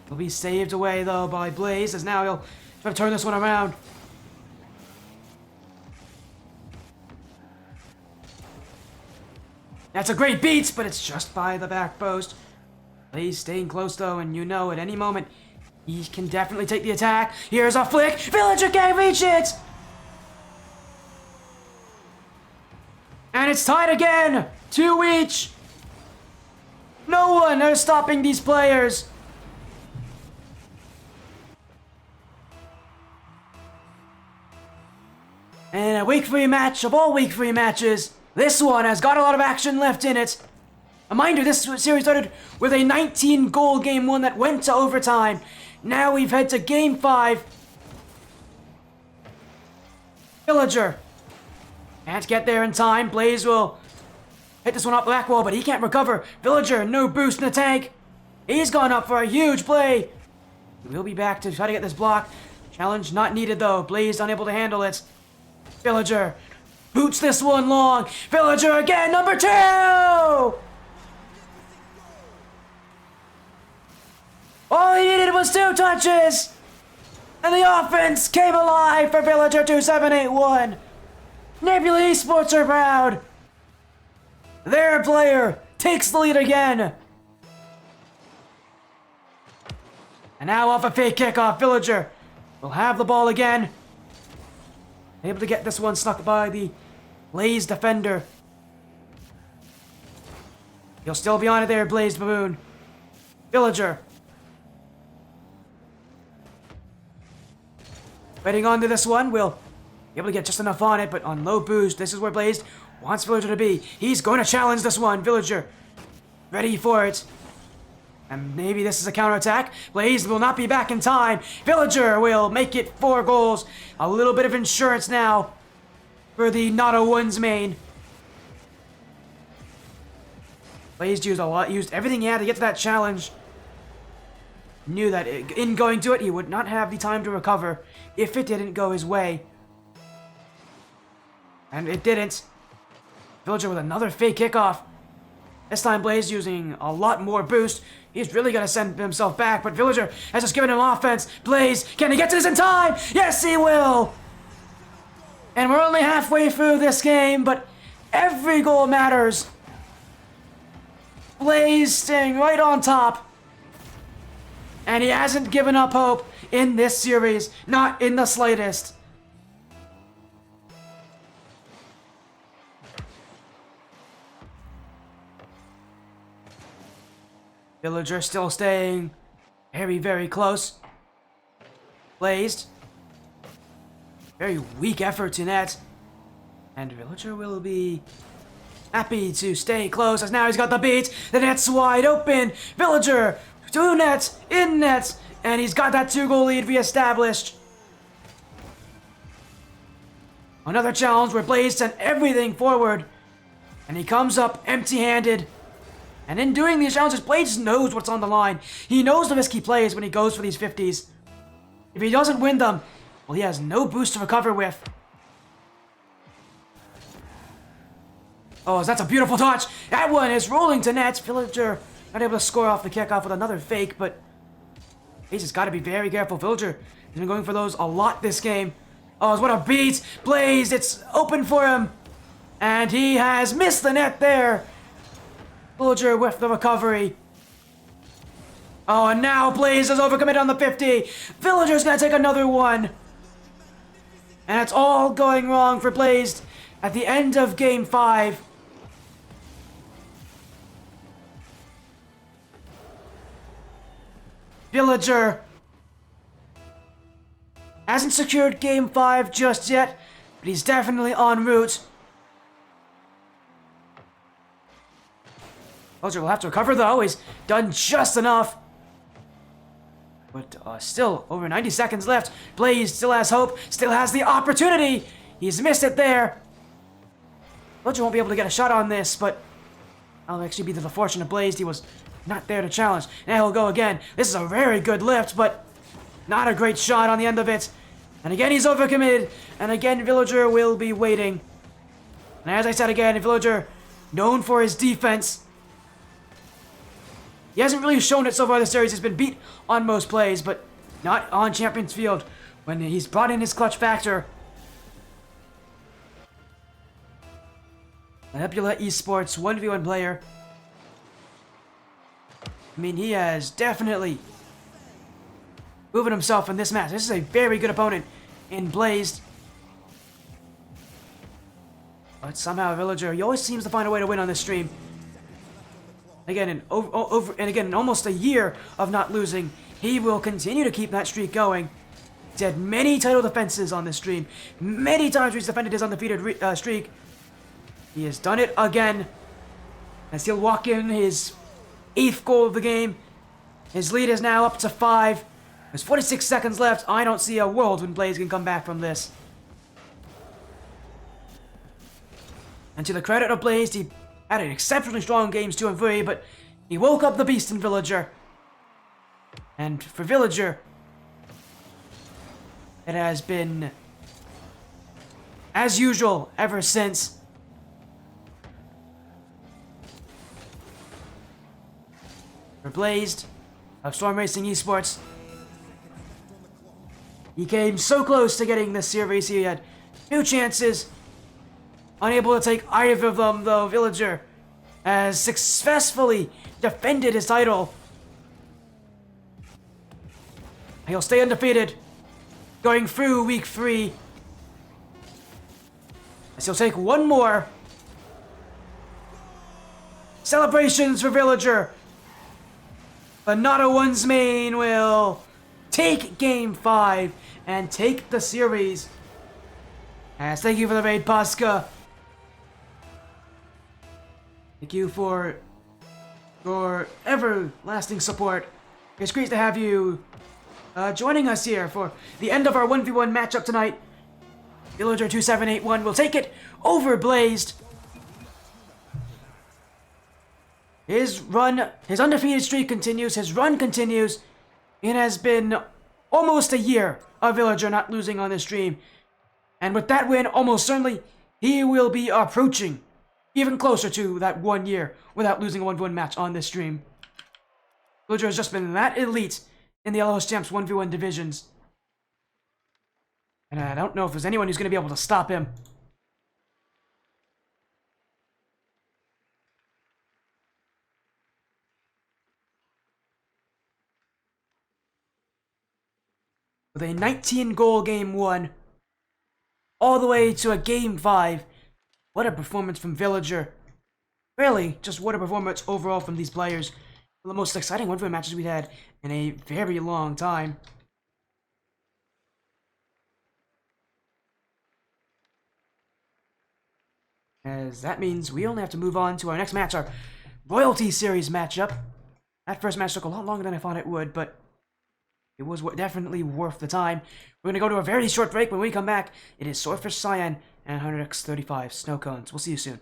He'll be saved away though by Blaze, as now he'll try to turn this one around. That's a great beat, but it's just by the back post. Blaze staying close though, and you know at any moment he can definitely take the attack. Here's a flick. Villager can't reach it! And it's tied again! 2 each! No one is stopping these players! And a week 3 match of all week 3 matches. This one has got a lot of action left in it. A reminder, this series started with a 19-goal game 1 that went to overtime. Now we've head to game 5. Villager can't get there in time. Blaze will hit this one off the back wall, but he can't recover. Villager, no boost in the tank. He's gone up for a huge play. We'll be back to try to get this block. Challenge not needed though. Blaze unable to handle it. Villager boots this one long. Villager again, number 2! All he needed was 2 touches! And the offense came alive for Villager 2781. Nebula Esports are proud. Their player takes the lead again. And now off a fake kickoff, Villager will have the ball again. Able to get this one snuck by the Blaze defender. He'll still be on it there, Blaze Baboon. Villager waiting onto this one, will be able to get just enough on it, but on low boost, this is where Blaze wants Villager to be. He's going to challenge this one. Villager ready for it. And maybe this is a counterattack. Blaze will not be back in time. Villager will make it 4 goals. A little bit of insurance now for the Not-A-Ones main. Blaze used everything he had to get to that challenge. Knew that in going to it, he would not have the time to recover if it didn't go his way. And it didn't. Villager with another fake kickoff. This time Blaze using a lot more boost. He's really going to send himself back, but Villager has just given him offense. Blaze, can he get to this in time? Yes, he will! And we're only halfway through this game, but every goal matters. Blaze staying right on top. And he hasn't given up hope in this series, not in the slightest. Villager still staying very, very close. Blazed. Very weak effort in that. And Villager will be happy to stay close as now he's got the beat. The net's wide open. Villager, 2 nets, in nets, and he's got that 2-goal lead reestablished. Another challenge where Blaze sent everything forward, and he comes up empty-handed. And in doing these challenges, Blaze knows what's on the line. He knows the risk he plays when he goes for these 50s. If he doesn't win them, well, he has no boost to recover with. Oh, that's a beautiful touch. That one is rolling to nets. Villager not able to score off the kickoff with another fake, but Blaze has got to be very careful. Villager has been going for those a lot this game. Oh, what a beat. Blaze, it's open for him. And he has missed the net there. Villager with the recovery. Oh, and now Blaze is overcommitted on the 50. Villager's gonna take another one. And it's all going wrong for Blaze at the end of Game 5. Villager hasn't secured Game 5 just yet, but he's definitely en route. Villager will have to recover though. He's done just enough. But still, over 90 seconds left. Blaze still has hope, still has the opportunity. He's missed it there. Villager won't be able to get a shot on this, but that'll actually be to the fortune of Blaze. He was not there to challenge. Now he'll go again. This is a very good lift, but not a great shot on the end of it. And again, he's overcommitted. And again, Villager will be waiting. And as I said again, Villager, known for his defense. He hasn't really shown it so far this series. He's been beat on most plays, but not on Champions Field when he's brought in his clutch factor. Manipula Esports 1v1 player. I mean, he has definitely proven himself in this match. This is a very good opponent in Blaze. But somehow Villager, he always seems to find a way to win on this stream. Again, in almost a year of not losing, he will continue to keep that streak going. He's had many title defenses on this stream. Many times he's defended his undefeated streak. He has done it again. As he'll walk in his 8th goal of the game. His lead is now up to 5. There's 46 seconds left. I don't see a world when Blaze can come back from this. And to the credit of Blaze, he had an exceptionally strong games 2 and 3, but he woke up the beast in Villager. And for Villager, it has been as usual ever since. For Blaze of Storm Racing Esports, he came so close to getting this series. He had 2 chances. Unable to take either of them, though, Villager has successfully defended his title. He'll stay undefeated going through week 3. As he'll take one more. Celebrations for Villager. But Nada One's main will take Game 5 and take the series. As thank you for the raid, Pasca. Thank you for your everlasting support. It's great to have you joining us here for the end of our 1v1 matchup tonight. Villager 2781 will take it over Blazed. His run, his undefeated streak continues, his run continues. It has been almost a year of Villager not losing on this stream. And with that win, almost certainly, he will be approaching even closer to that 1 year without losing a 1v1 match on this stream. Villager has just been that elite in the LOS Champs 1v1 divisions. And I don't know if there's anyone who's going to be able to stop him. With a 19-goal Game 1, all the way to a Game 5. What a performance from Villager. Really, just what a performance overall from these players. One of the most exciting 1v1 matches we've had in a very long time. as that means we only have to move on to our next match, our Royalty Series matchup. That first match took a lot longer than I thought it would, but it was definitely worth the time. We're going to go to a very short break. When we come back, it is Swordfish Cyan and 100x35 Snow Cones. We'll see you soon.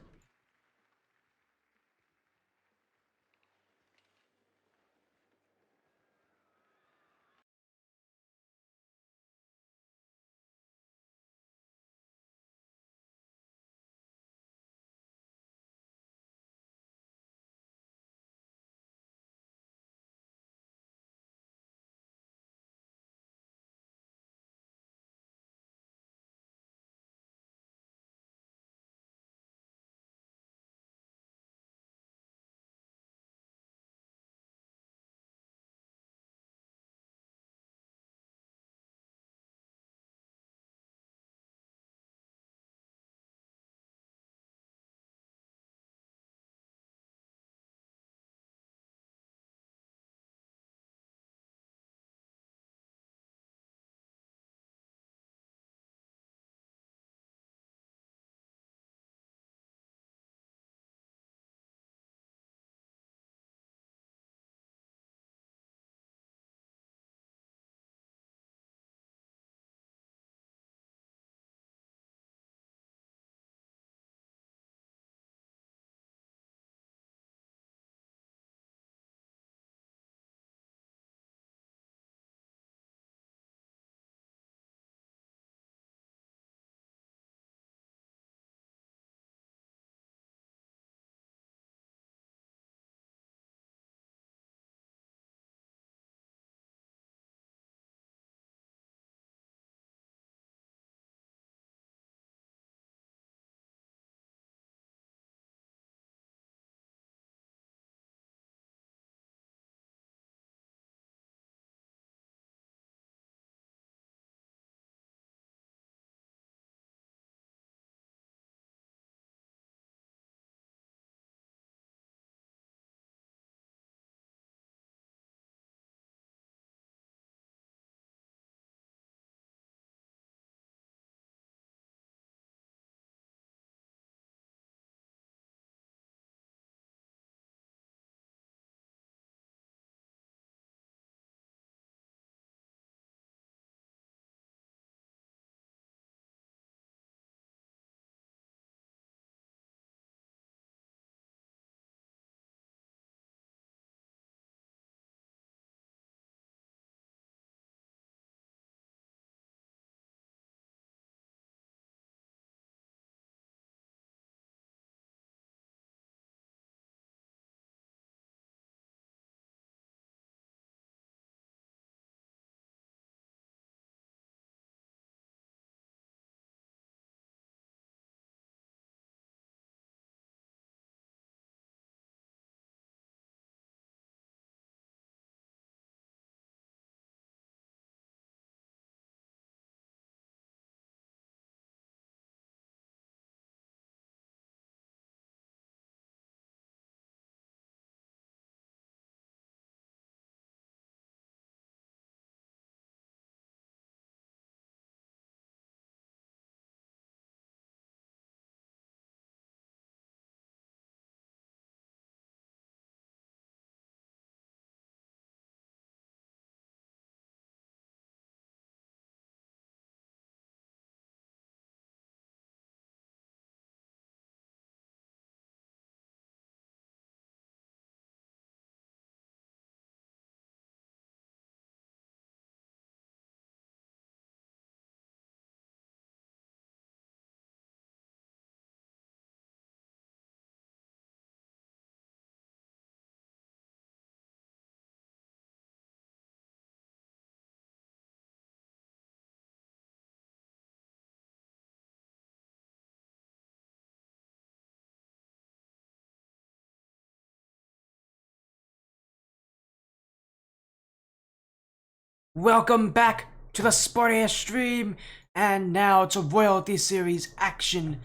Welcome back to the Spartius stream, and now to Royalty Series action.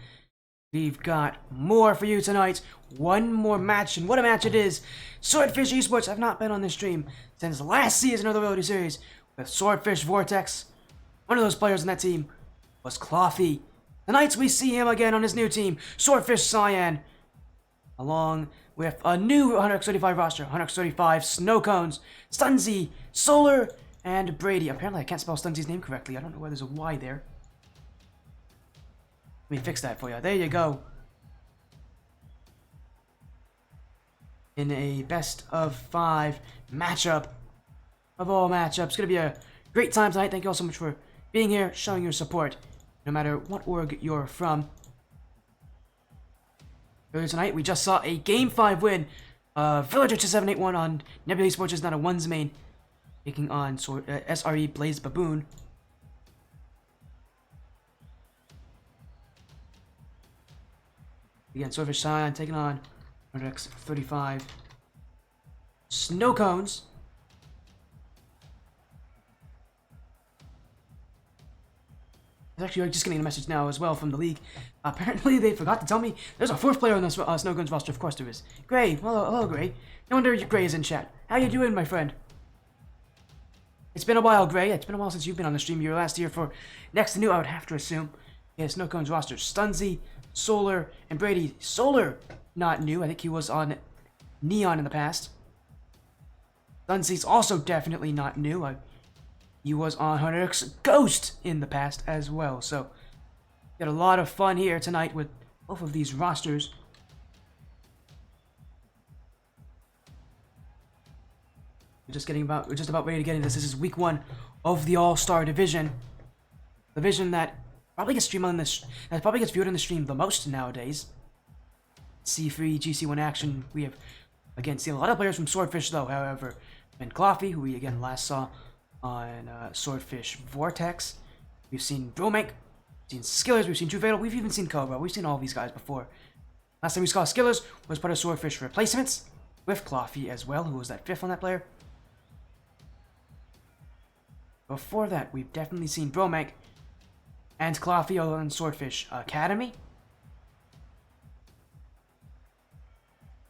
We've got more for you tonight. One more match, and what a match it is. Swordfish Esports have not been on this stream since last season of the Royalty Series with Swordfish Vortex. One of those players in that team was Clothy. Tonight we see him again on his new team, Swordfish Cyan, along with a new 135 roster, 135 Snow Cones, Stunzy, Solar, and Brady. Apparently I can't spell Stunzy's name correctly. I don't know why there's a Y there. Let me fix that for you. There you go. In a best of 5 matchup of all matchups. It's going to be a great time tonight. Thank you all so much for being here, showing your support, no matter what org you're from. Earlier tonight, we just saw a Game 5 win. Villager 2781 on Nebula Sports is not a one's main, taking on SRE Blaze Baboon. Again, Swordfish Cyan taking on RX 35 Snow Cones. I was actually just getting a message now as well from the league. Apparently they forgot to tell me there's a 4th player on the Snow Cones roster. Of course there is. Gray. Hello, Gray. No wonder Gray is in chat. How you doing, my friend? It's been a while, Gray. It's been a while since you've been on the stream. You were last year for next to new, I would have to assume. Yeah, Snow Cones roster. Stunzy, Solar, and Brady. Solar, not new. I think he was on Neon in the past. Stunzy's also definitely not new. He was on Hunter's Ghost in the past as well. So, got a lot of fun here tonight with both of these rosters. We're just about ready to get into this. This is week 1 of the All-Star Division. Division that probably gets streamed on this, that probably gets viewed on the stream the most nowadays. C3, GC1 action. We have again seen a lot of players from Swordfish though. However, Ben Coffee, who we again last saw on Swordfish Vortex. We've seen Bromake, we've seen Skillers, we've seen True Fatal, we've even seen Cobra. We've seen all these guys before. Last time we saw Skillers was part of Swordfish Replacements with Coffee as well, who was that 5th on that player. Before that, we've definitely seen Bromake and Coffee on Swordfish Academy.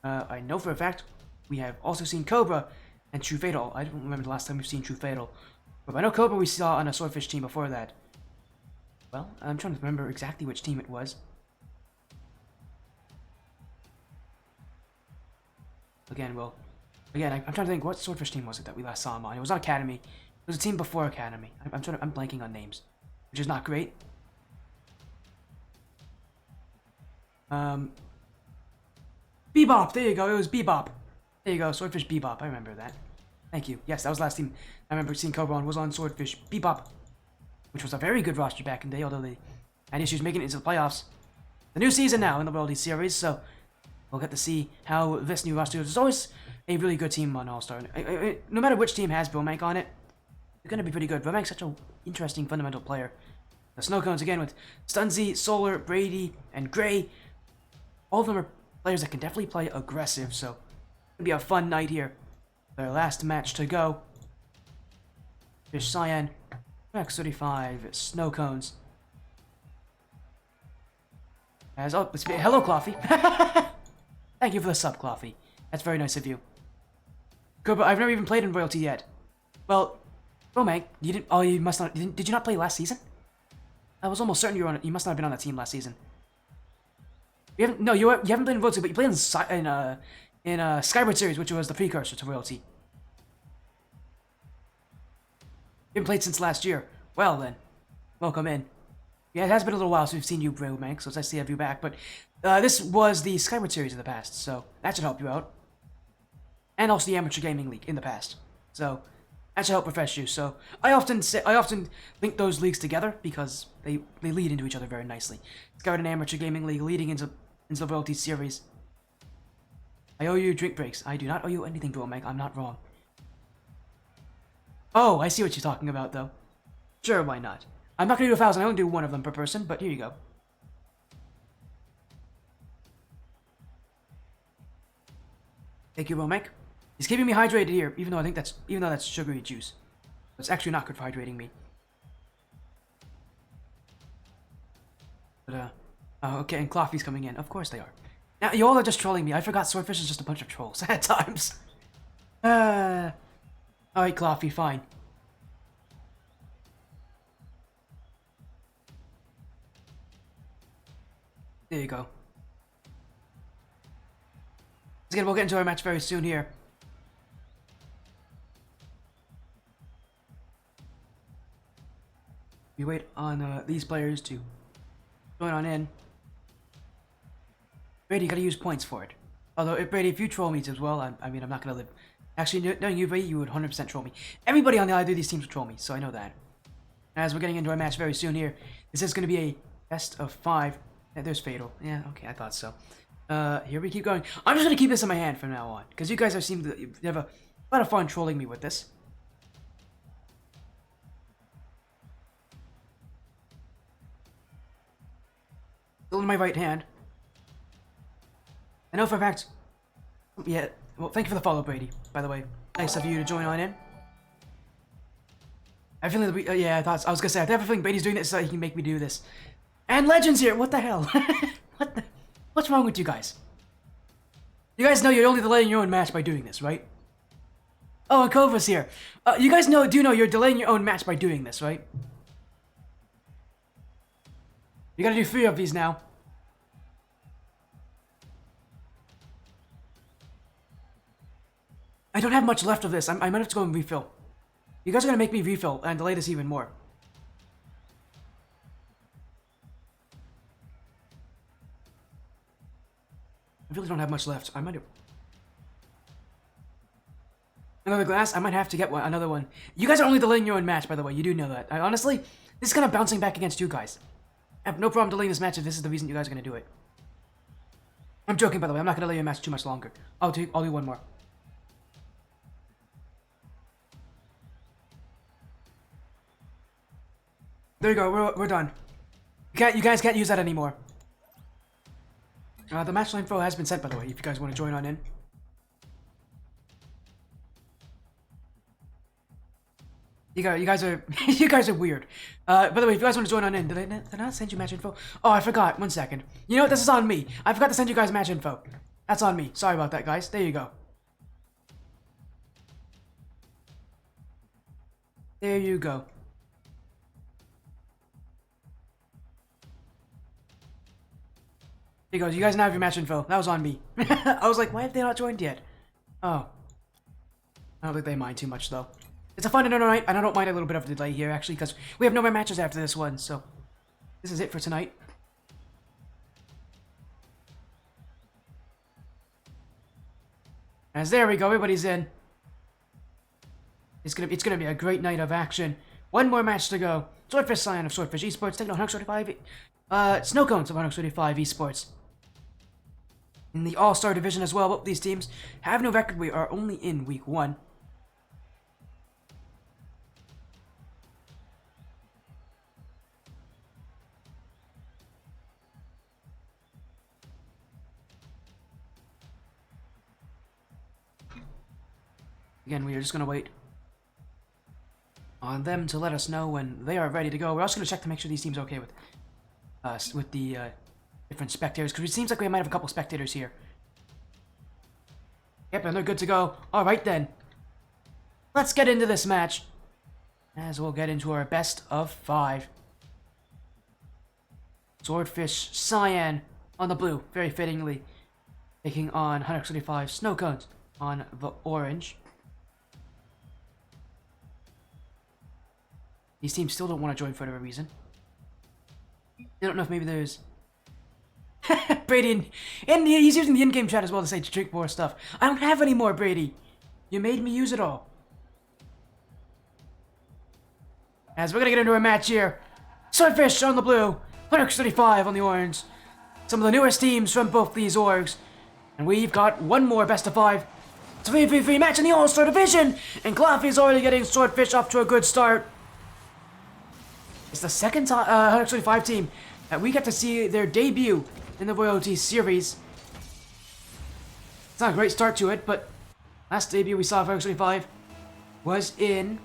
I know for a fact we have also seen Cobra and True Fatal. I don't remember the last time we've seen True Fatal. But I know Cobra we saw on a Swordfish team before that. Well, I'm trying to remember exactly which team it was. Again, I'm trying to think, what Swordfish team was it that we last saw him on? It was not Academy. It was a team before Academy. I'm blanking on names, which is not great. Bebop, there you go, it was Bebop. There you go, Swordfish Bebop, I remember that. Thank you. Yes, that was the last team I remember seeing Cobra on, was on Swordfish Bebop, which was a very good roster back in the day, although they had issues making it into the playoffs. The new season now in the World Series, so we'll get to see how this new roster is. There's always a really good team on All-Star. No matter which team has Bromake on it, they're going to be pretty good. Bromake's such an interesting fundamental player. The Snow Cones again with Stunzy, Solar, Brady, and Gray. All of them are players that can definitely play aggressive, so it's going to be a fun night here. Their last match to go. Fish Cyan, X35, Snow Cones. Hello, Coffee. Thank you for the sub, Coffee. That's very nice of you. Good, but I've never even played in Royalty yet. Well, Bromake, you didn't. Oh, you must not. Did you not play last season? I was almost certain you were on. You must not have been on that team last season. You haven't. No, you haven't played in Royalty, but you played in Skyward Series, which was the precursor to Royalty. You haven't played since last year. Well then, welcome in. Yeah, it has been a little while since we've seen you, Bromake, so it's nice to have you back. But this was the Skyward Series in the past, so that should help you out. And also the Amateur Gaming League in the past, so that should help refresh you. So I often link those leagues together because they lead into each other very nicely. Skyward and Amateur Gaming League leading into the Royalty Series. I owe you drink breaks. I do not owe you anything, Bromake. I'm not wrong. Oh, I see what you're talking about, though. Sure, why not? I'm not gonna do 1,000. I only do one of them per person, but here you go. Thank you, Bromake. He's keeping me hydrated here, even though that's sugary juice. It's actually not good for hydrating me. But okay, and Coffee's coming in. Of course they are. Now you all are just trolling me. I forgot Swordfish is just a bunch of trolls at times. Alright, Coffee, fine. There you go. Again, we'll get into our match very soon here. We wait on these players to join on in. Brady, you gotta use points for it. Although, Brady, if you troll me as well, I mean, I'm not gonna live. Actually, knowing you, Brady, you would 100% troll me. Everybody on the either of these teams will troll me, so I know that. As we're getting into our match very soon here, this is gonna be a best of 5. Yeah, there's Fatal. Yeah, okay, I thought so. Here we keep going. I'm just gonna keep this in my hand from now on, because you guys seem to have a lot of fun trolling me with this. Still in my right hand. I know for a fact. Yeah. Well, thank you for the follow, Brady. By the way, nice of you to join on in. I feel like yeah, I was gonna say I have a feeling Brady's doing this so he can make me do this. And Legends here. What the hell? What's wrong with you guys? You guys know you're only delaying your own match by doing this, right? Oh, and Kova's here. You guys do know you're delaying your own match by doing this, right? You gotta do 3 of these now. I don't have much left of this. I might have to go and refill. You guys are gonna make me refill and delay this even more. I really don't have much left. I might have... Another glass? I might have to get another one. You guys are only delaying your own match, by the way. You do know that. Honestly, this is kind of bouncing back against you guys. I have no problem delaying this match if this is the reason you guys are going to do it. I'm joking, by the way. I'm not going to delay your match too much longer. I'll do one more. There you go. We're done. You guys can't use that anymore. The match info has been sent, by the way, if you guys want to join on in. You guys are you guys are weird. By the way, if you guys want to join on in, did I not send you match info? Oh, I forgot. 1 second. You know what? This is on me. I forgot to send you guys match info. That's on me. Sorry about that, guys. There you go. There you go. There you go. You guys now have your match info. That was on me. I was like, why have they not joined yet? Oh. I don't think they mind too much, though. It's a fun night, and I don't mind a little bit of a delay here, actually, because we have no more matches after this one, so... This is it for tonight. As there we go, everybody's in. It's gonna be a great night of action. One more match to go. Swordfish Scion of Swordfish Esports taking on 135 Snow Cones of 135 Esports. In the All-Star Division as well, both these teams have no record. We are only in Week 1. Again, we are just going to wait on them to let us know when they are ready to go. We're also going to check to make sure these teams are okay with the different spectators, because it seems like we might have a couple spectators here. Yep, and they're good to go. Alright then. Let's get into this match, as we'll get into our best of 5. Swordfish Cyan on the blue, very fittingly, taking on 135 Snow Cones on the orange. These teams still don't want to join for whatever reason. They don't know if maybe there's... Brady, and he's using the in-game chat as well to say to drink more stuff. I don't have any more, Brady. You made me use it all. As we're going to get into a match here. Swordfish on the blue, 135 on the orange. Some of the newest teams from both these orgs. And we've got one more best of 5. 3v3 match in the All-Star Division. And Claffy's already getting Swordfish off to a good start. It's the second 125 team that we get to see their debut in the Royalty Series. It's not a great start to it, but last debut we saw of 125 was in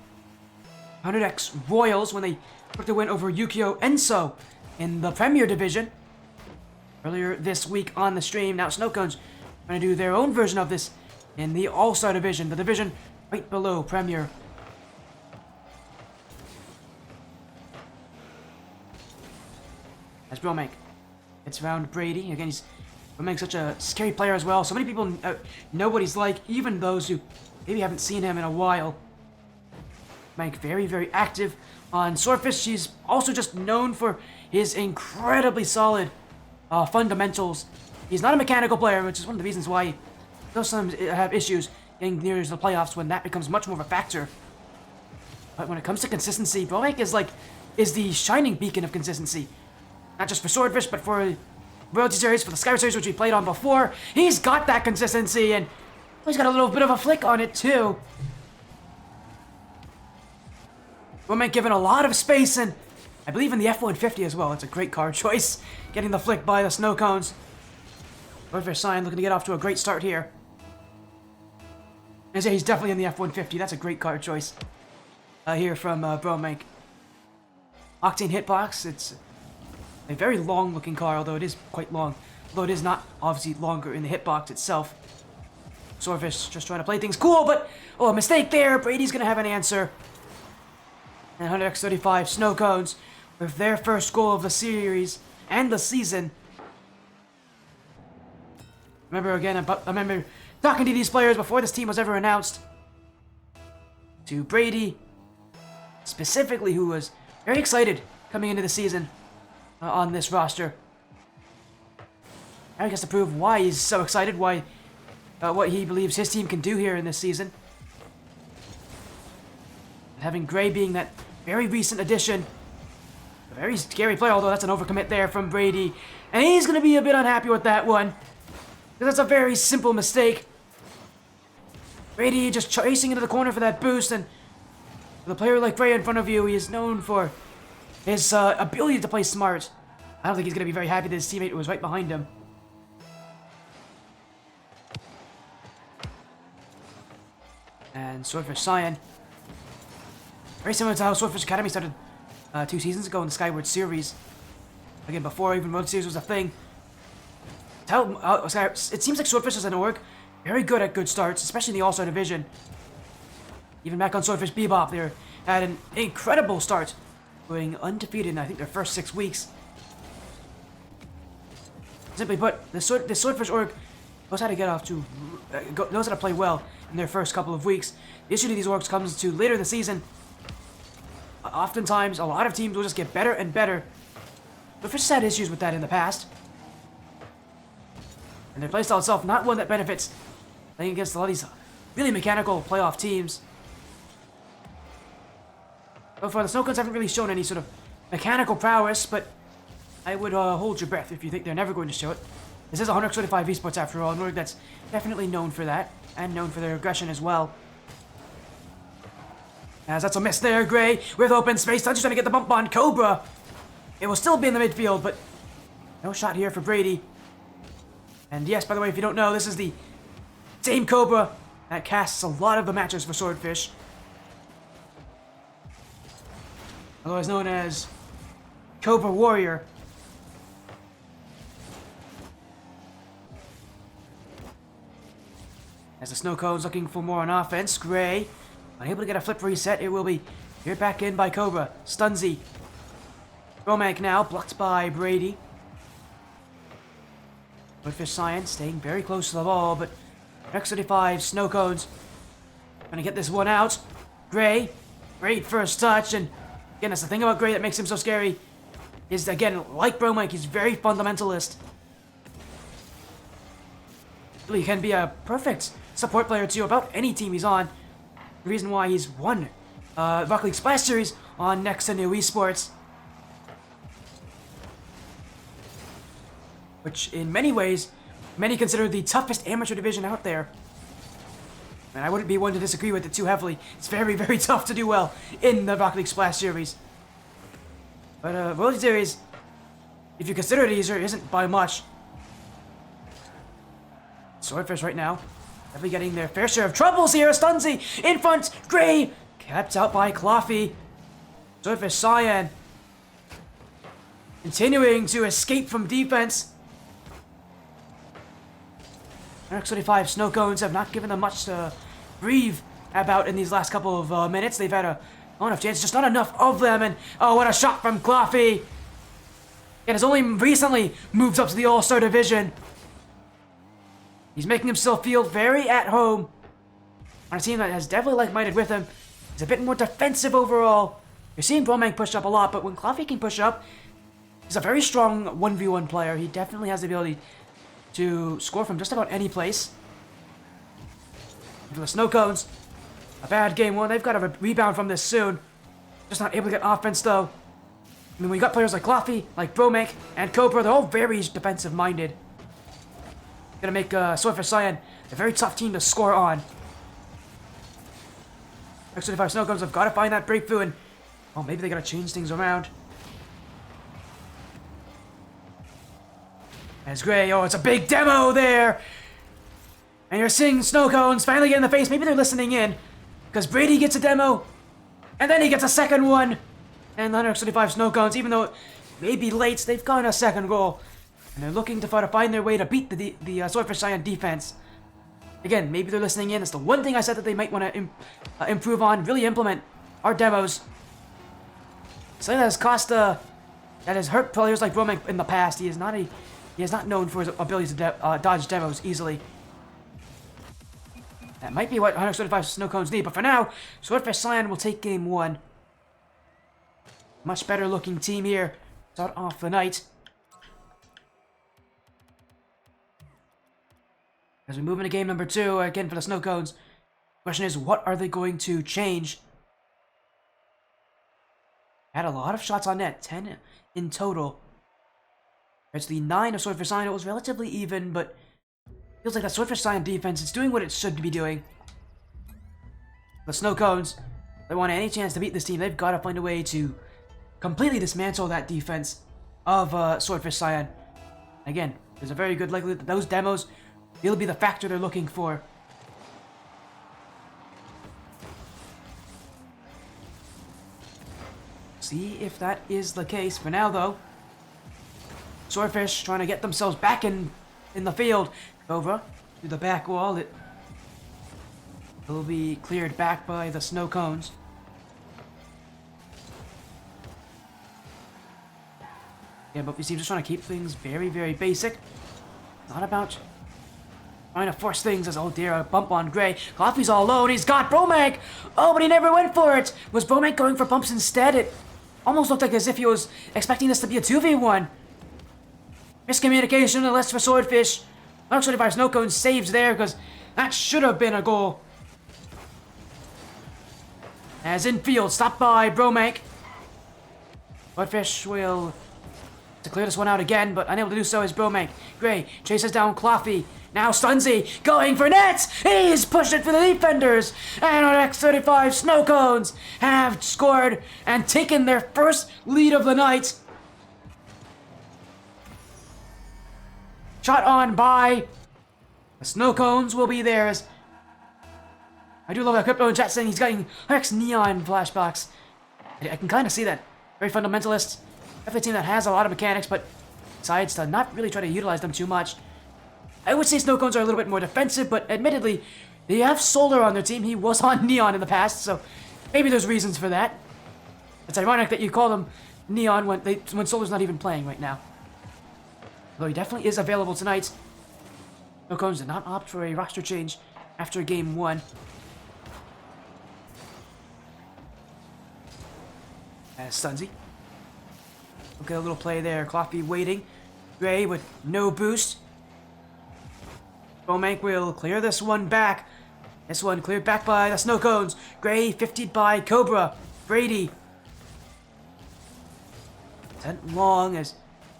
100X Royals when they took the win over Yukio Enso in the Premier Division. Earlier this week on the stream, now Snowcones are going to do their own version of this in the All-Star Division, the division right below Premier. As Bromank It's around Brady. Again, he's becoming such a scary player as well. So many people know what he's like, even those who maybe haven't seen him in a while. Mike, very, very active on Swordfish. He's also just known for his incredibly solid fundamentals. He's not a mechanical player, which is one of the reasons why he does sometimes have issues getting near the playoffs when that becomes much more of a factor. But when it comes to consistency, Bromek is the shining beacon of consistency. Not just for Swordfish, but for Royalty Series, for the Skyward Series, which we played on before. He's got that consistency, and he's got a little bit of a flick on it, too. Bromek given a lot of space, and I believe in the F-150 as well. It's a great card choice. Getting the flick by the snow cones. Swordfish Sign looking to get off to a great start here. And he's definitely in the F-150. That's a great card choice. Here from Bromek. Octane Hitbox. It's a very long-looking car, although it is quite long. Although it is not obviously longer in the hitbox itself. Swordfish just trying to play things cool, but oh, a mistake there. Brady's gonna have an answer. And 100x35 snow cones with their first goal of the series and the season. I remember talking to these players before this team was ever announced. To Brady, specifically, who was very excited coming into the season on this roster. Now he gets to prove why he's so excited, why what he believes his team can do here in this season. And having Gray being that very recent addition, a very scary player, although that's an overcommit there from Brady. And he's going to be a bit unhappy with that one, because that's a very simple mistake. Brady just chasing into the corner for that boost, and with a player like Gray in front of you, he is known for his ability to play smart. I don't think he's going to be very happy that his teammate was right behind him. And Swordfish Cyan. Very similar to how Swordfish Academy started 2 seasons ago in the Skyward Series. Again, before even Road Series was a thing. It seems like Swordfish as an org, very good at good starts, especially in the All-Star Division. Even back on Swordfish Bebop, they had an incredible start, going undefeated in, I think, their first 6 weeks. Simply put, the Swordfish org knows how to get off to, knows how to play well in their first couple of weeks. The issue to these orgs comes to later in the season. Oftentimes, a lot of teams will just get better and better. Swordfish has had issues with that in the past. And their playstyle itself, not one that benefits playing against a lot of these really mechanical playoff teams. So far, the Snowcones haven't really shown any sort of mechanical prowess, but I would hold your breath if you think they're never going to show it. This is 125 esports after all, an org that's definitely known for that, and known for their aggression as well. As that's a miss there, Gray, with open space, Touch is trying to get the bump on Cobra. It will still be in the midfield, but no shot here for Brady. And yes, by the way, if you don't know, this is the same Cobra that casts a lot of the matches for Swordfish. Otherwise known as Cobra Warrior. As the Snow Cone's looking for more on offense, Gray, unable to get a flip reset, it will be here back in by Cobra. Stunzy. Bromek now, blocked by Brady. Swordfish Science staying very close to the ball, but X35 Snow Cones gonna get this one out. Gray, great first touch, and again, that's the thing about Gray that makes him so scary, is again, like Bromek, he's very fundamentalist. Really can be a perfect support player too, about any team he's on. The reason why he's won Rocket League Splash Series on Next to New Esports. Which, in many ways, many consider the toughest amateur division out there. And I wouldn't be one to disagree with it too heavily. It's very, very tough to do well in the Rocket League Splash Series. But Royalty Series, if you consider it easier, isn't by much. Swordfish right now, definitely getting their fair share of troubles here. Stunzy in front, Gray, kept out by Cloffy. Swordfish Cyan, continuing to escape from defense. X25 Snow Cones have not given them much to breathe about in these last couple of minutes. They've had a enough chance, just not enough of them. And oh, what a shot from Cloffy! and has only recently moved up to the All-Star division. He's making himself feel very at home on a team that has definitely like-minded with him. He's a bit more defensive overall. You're seeing Bromek push up a lot, but when Coffee can push up, he's a very strong 1v1 player. He definitely has the ability to score from just about any place. For the Snow Cones, a bad game one. They've got to rebound from this soon. Just not able to get offense though. I mean, when you got players like Coffee, like Bromek, and Cobra, they're all very defensive-minded. Gonna make Swordfish Cyan a very tough team to score on. X25 Snow Cones have got to find that breakthrough, and oh, maybe they gotta change things around. As Gray, oh, it's a big demo there! And you're seeing Snow Cones finally get in the face. Maybe they're listening in, because Brady gets a demo, and then he gets a second one. And the 175 Snow Cones, even though it may be late, they've gotten a second goal. And they're looking to try to find their way to beat the Swordfish Cyan defense. Again, maybe they're listening in. It's the one thing I said that they might want to improve on, really implement our demos. Something that has cost, that has hurt players like Bromek in the past. He is not known for his ability to dodge demos easily. That might be what 175 Snow Cones need, but for now, Swordfish Cyan will take game one. Much better looking team here. Start off the night. As we move into game number 2, again for the Snow Cones, the question is, what are they going to change? Had a lot of shots on net, 10 in total. It's the 9 of Swordfish Cyan. It was relatively even, but feels like that Swordfish Cyan defense is doing what it should be doing. The Snow Cones, if they want any chance to beat this team, they've got to find a way to completely dismantle that defense of Swordfish Cyan. Again, there's a very good likelihood that those demos will be the factor they're looking for. See if that is the case. For now, though, Swordfish trying to get themselves back in the field. Over to the back wall. It will be cleared back by the Snow Cones. Yeah, but we seem just trying to keep things very, very basic. Not about trying to force things as, oh dear, a bump on Gray. Coffee's all alone. He's got Bromek. Oh, but he never went for it. Was Bromek going for bumps instead? It almost looked like as if he was expecting this to be a 2v1. Miscommunication, unless for Swordfish. 175 Snow Cones saves there, because that should have been a goal. As infield, stopped by Bromek. Swordfish will to clear this one out again, but unable to do so is Bromek. Gray chases down Coffee. Now Stunzy going for nets. He's pushed it for the defenders. And our X35 Snow Cones have scored and taken their first lead of the night. Shot on by the Snow Cones will be theirs. I do love that Crypto in chat saying he's getting X Neon flashbacks. I can kind of see that. Very fundamentalist. Definitely a team that has a lot of mechanics, but decides to not really try to utilize them too much. I would say Snow Cones are a little bit more defensive, but admittedly, they have Solar on their team. He was on Neon in the past, so maybe there's reasons for that. It's ironic that you call them Neon when Solar's not even playing right now. Though he definitely is available tonight. Snow Cones did not opt for a roster change after game 1. As Stunzy. Okay, a little play there. Coffee waiting. Gray with no boost. Bromek will clear this one back. This one cleared back by the Snow Cones. Gray 50'd by Cobra. Brady. Sent long as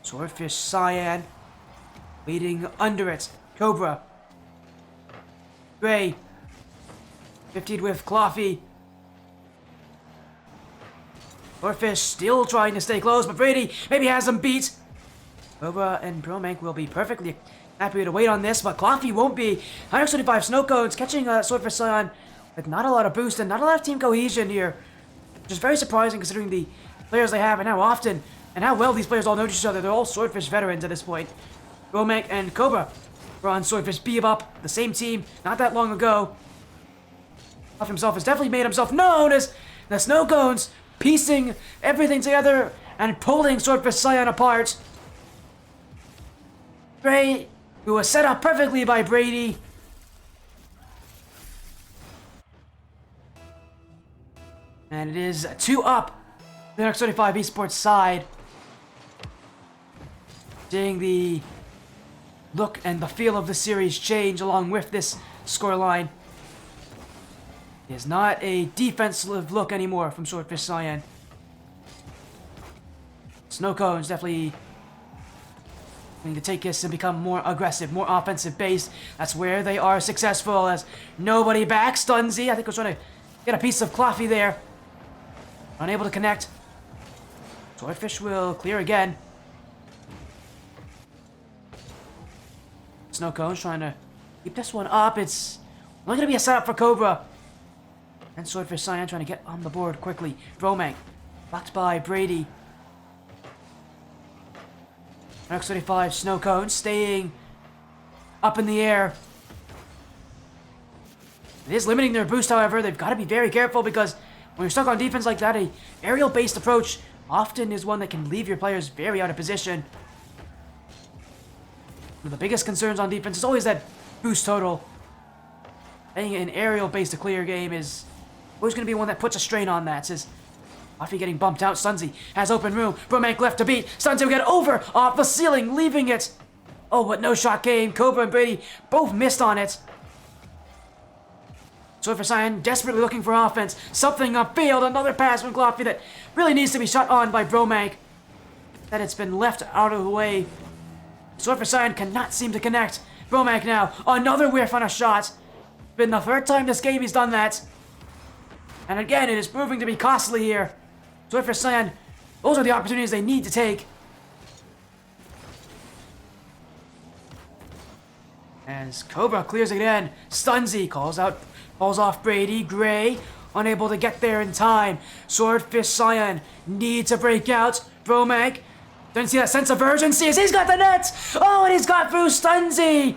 Swordfish Cyan waiting under it. Cobra. Gray 50'd with Coffee. Swordfish still trying to stay close, but Brady maybe has him beat. Cobra and Bromek will be perfectly happy to wait on this, but Coffee won't be. 175 Snow Cones catching Swordfish Cyan with not a lot of boost and not a lot of team cohesion here. Which is very surprising considering the players they have and how often and how well these players all know each other. They're all Swordfish veterans at this point. Bromek and Cobra were on Swordfish Bebop, the same team, not that long ago. Coffee himself has definitely made himself known as the Snow Cones, piecing everything together and pulling Swordfish Cyan apart. Gray, who was set up perfectly by Brady. And it is 2 up the next 35 esports side. Seeing the look and the feel of the series change along with this scoreline. It is not a defensive look anymore from Swordfish Cyan. Snow Cones definitely going to take this and become more aggressive, more offensive based. That's where they are successful as nobody back. Stunzy, I think was trying to get a piece of Cloffy there. Unable to connect. Swordfish will clear again. Snow Cones trying to keep this one up. It's only going to be a setup for Cobra. And Swordfish Cyan trying to get on the board quickly. Bromank blocked by Brady. X35 Snow Cone staying up in the air. It is limiting their boost, however. They've got to be very careful because when you're stuck on defense like that, a aerial-based approach often is one that can leave your players very out of position. One of the biggest concerns on defense is always that boost total. Playing an aerial-based to clear game is always going to be one that puts a strain on that. Says Coffee getting bumped out. Stunzy has open room. Bromank left to beat. Stunzy will get over off the ceiling, leaving it. Oh, what no shot game. Cobra and Brady both missed on it. Swordfish Cyan desperately looking for offense. Something upfield. Another pass from Coffee that really needs to be shot on by Bromank. That it's been left out of the way. Swordfish Cyan cannot seem to connect. Bromank now. Another whiff on a shot. Been the 3rd time this game he's done that. And again, it is proving to be costly here. Swordfish Cyan, those are the opportunities they need to take. As Cobra clears again, Stunzy calls off Brady. Gray, unable to get there in time. Swordfish Cyan needs to break out. Bromank, doesn't see that sense of urgency as he's got the net. Oh, and he's got through Stunzy.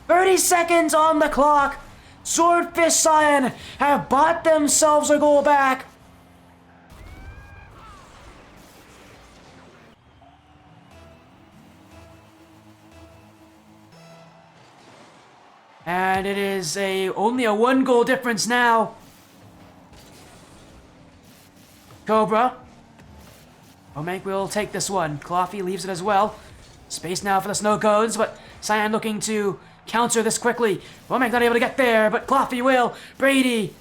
30 seconds on the clock. Swordfish Cyan have bought themselves a goal back. And it is only a 1-goal difference now. Cobra. Bromank will take this one. Coffee leaves it as well. Space now for the Snow Cones, but Cyan looking to counter this quickly. Bromank not able to get there, but Coffee will. Brady.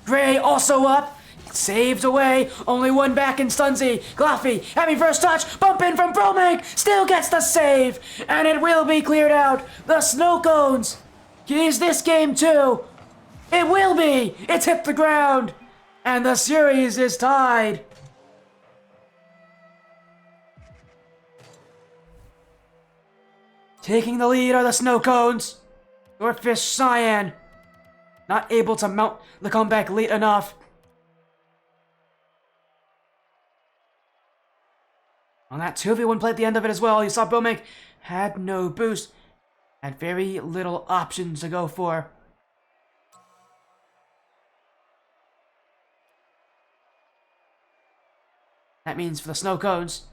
Gray also up. Saved away. Only one back in Stunzy. Coffee having first touch. Bump in from Bromank. Still gets the save. And it will be cleared out. The Snow Cones. Is this game too? It will be. It's hit the ground. And the series is tied. Taking the lead are the Snow Cones. Swordfish Cyan not able to mount the comeback late enough. On that 2v1 play at the end of it as well, you saw Bromank had no boost. Had very little options to go for. That means for the Snow Cones,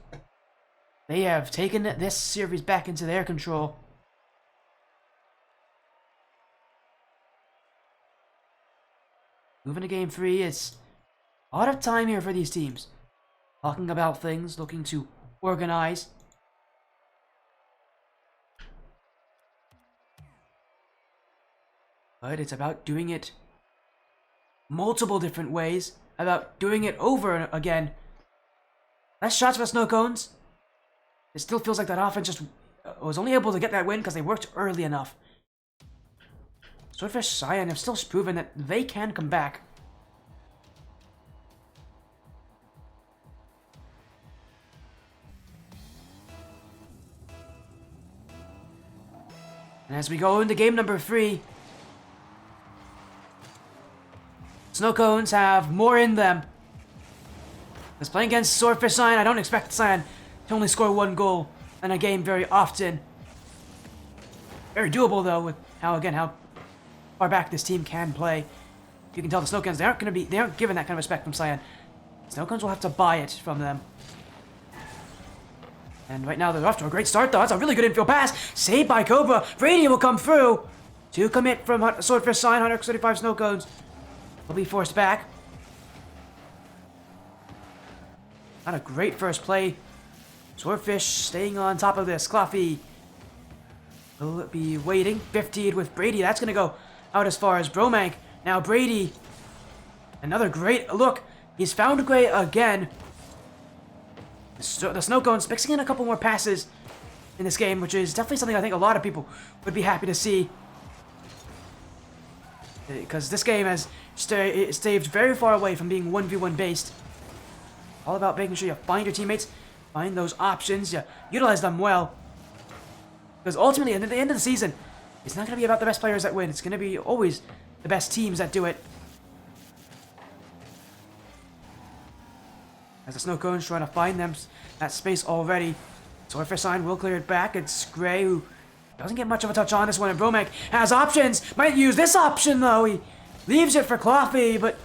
they have taken this series back into their control. Moving to game 3, it's a lot of time here for these teams. Talking about things, looking to organize. But it's about doing it multiple different ways, about doing it over again. Less shots for the Snow Cones. It still feels like that offense just was only able to get that win because they worked early enough. Swordfish Cyan have still proven that they can come back. And as we go into game number 3, Snow Cones have more in them. Because playing against Swordfish Cyan, I don't expect Cyan to only score 1 goal in a game very often. Very doable though, with how far back this team can play. You can tell the Snow Cones they aren't given that kind of respect from Cyan. Snow Cones will have to buy it from them. And right now they're off to a great start, though. That's a really good infield pass. Saved by Cobra. Brady will come through. To commit from Swordfish Sign. 135 snow cones will be forced back. Not a great first play. Swordfish staying on top of this. Cluffy will be waiting. 50'd with Brady. That's going to go out as far as Bromank. Now Brady. Another great look. He's found Gray again. The snow cones mixing in a couple more passes in this game, which is definitely something I think a lot of people would be happy to see. Because this game has stayed very far away from being 1v1 based. All about making sure you find your teammates, find those options, you utilize them well. Because ultimately, at the end of the season, it's not going to be about the best players that win. It's going to be always the best teams that do it. As the snow cones trying to find them that space already. Swordfish Sign will clear it back. It's Gray who doesn't get much of a touch on this one. And Bromek has options. Might use this option though. He leaves it for Cloffy, but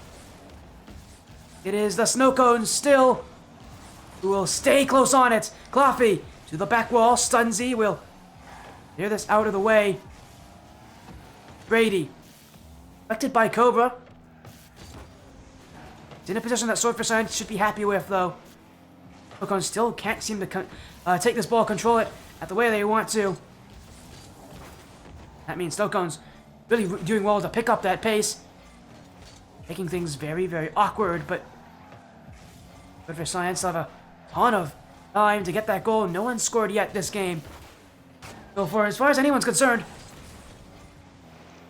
it is the snow cones still who will stay close on it. Cloffy to the back wall. Stunzy will clear this out of the way. Brady. Affected by Cobra. It's in a position that Swordfish Sign should be happy with, though. Snowcones still can't seem to take this ball, control it at the way they want to. That means Snowcones really doing well to pick up that pace. Making things very, very awkward, but Swordfish Sign still have a ton of time to get that goal. No one scored yet this game. So for as far as anyone's concerned,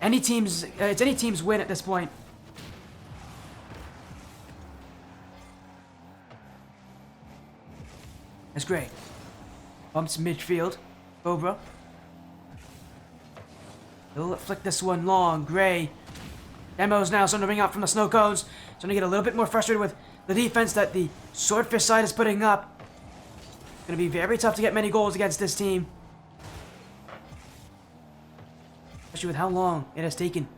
it's any team's win at this point. That's great. Bumps midfield. Cobra. He'll flick this one long. Gray. Demo's now starting to ring out from the snow cones. Starting to get a little bit more frustrated with the defense that the Swordfish side is putting up. It's going to be very tough to get many goals against this team. Especially with how long it has taken.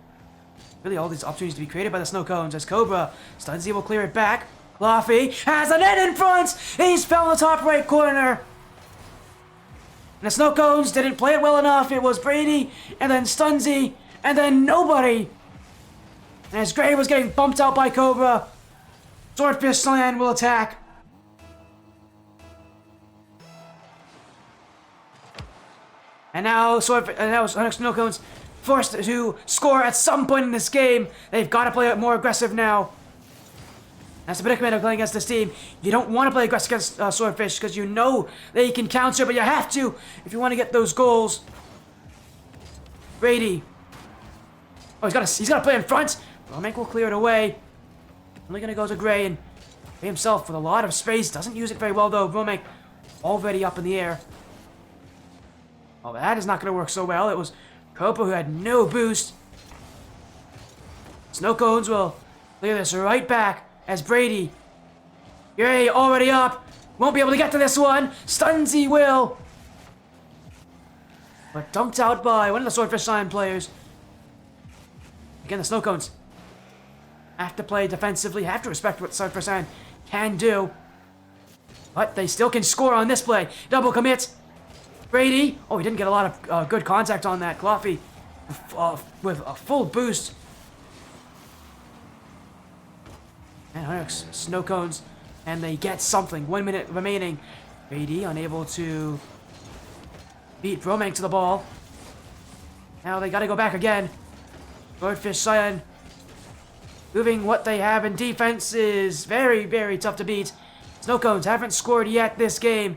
Really all these opportunities to be created by the snow cones as Cobra. Stunzy will clear it back. Cloffy has the net in front! He's fell in the top right corner! And the snow cones didn't play it well enough. It was Brady, and then Stunzy, and then nobody! And as Gray was getting bumped out by Cobra, Swordfish Slan will attack. And now Snow Cones forced to score at some point in this game. They've got to play it more aggressive now. That's the predicament of playing against this team. You don't want to play aggressive against Swordfish because you know they can counter, but you have to if you want to get those goals. Brady. Oh, he's got to play in front. Romank will clear it away. Only going to go to Gray, and Gray himself with a lot of space. Doesn't use it very well, though. Romank already up in the air. Oh, that is not going to work so well. It was Copa who had no boost. Snow Cones will clear this right back as Brady. Gray already up. Won't be able to get to this one. Stunzy will. But dunked out by one of the Swordfish Sign players. Again, the Snow Cones have to play defensively, have to respect what Swordfish Sign can do. But they still can score on this play. Double commit. Brady. Oh, he didn't get a lot of good contact on that. Cloffy with a full boost. And Hunix, Snow Cones, and they get something. 1 minute remaining. Brady unable to beat Bromank to the ball. Now they gotta go back again. Swordfish Sign moving what they have in defense is very, very tough to beat. Snow Cones haven't scored yet this game.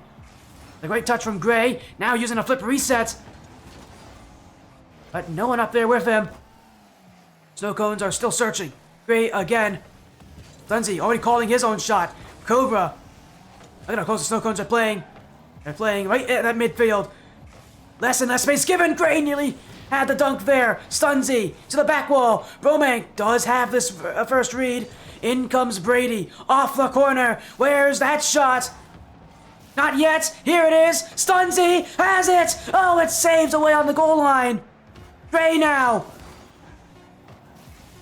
The great touch from Gray, now using a flip reset. But no one up there with him. Snow Cones are still searching. Gray again. Stunzy already calling his own shot. Cobra. Look at how close the Snow Cones are playing. They're playing right at that midfield. Less and less space given. Gray nearly had the dunk there. Stunzy to the back wall. Bromank does have this first read. In comes Brady. Off the corner. Where's that shot? Not yet. Here it is. Stunzy has it. Oh, it saves away on the goal line. Gray now.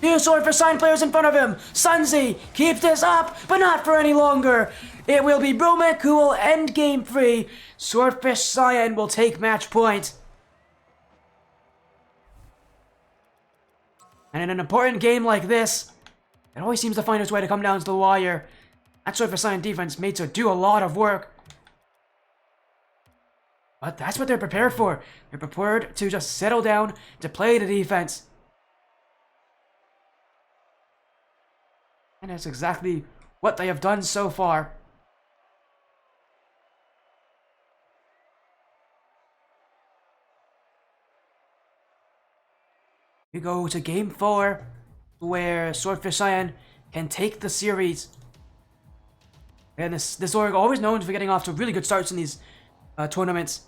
Two Sword for Sign players in front of him. Sunzi keeps this up, but not for any longer. It will be Bromek who will end game 3. Swordfish Cyan will take match point. And in an important game like this, it always seems to find its way to come down to the wire. That Swordfish Cyan defense made to do a lot of work. But that's what they're prepared for. They're prepared to just settle down to play the defense. And that's exactly what they have done so far. We go to game 4, where Swordfish Cyan can take the series. And this org always known for getting off to really good starts in these tournaments.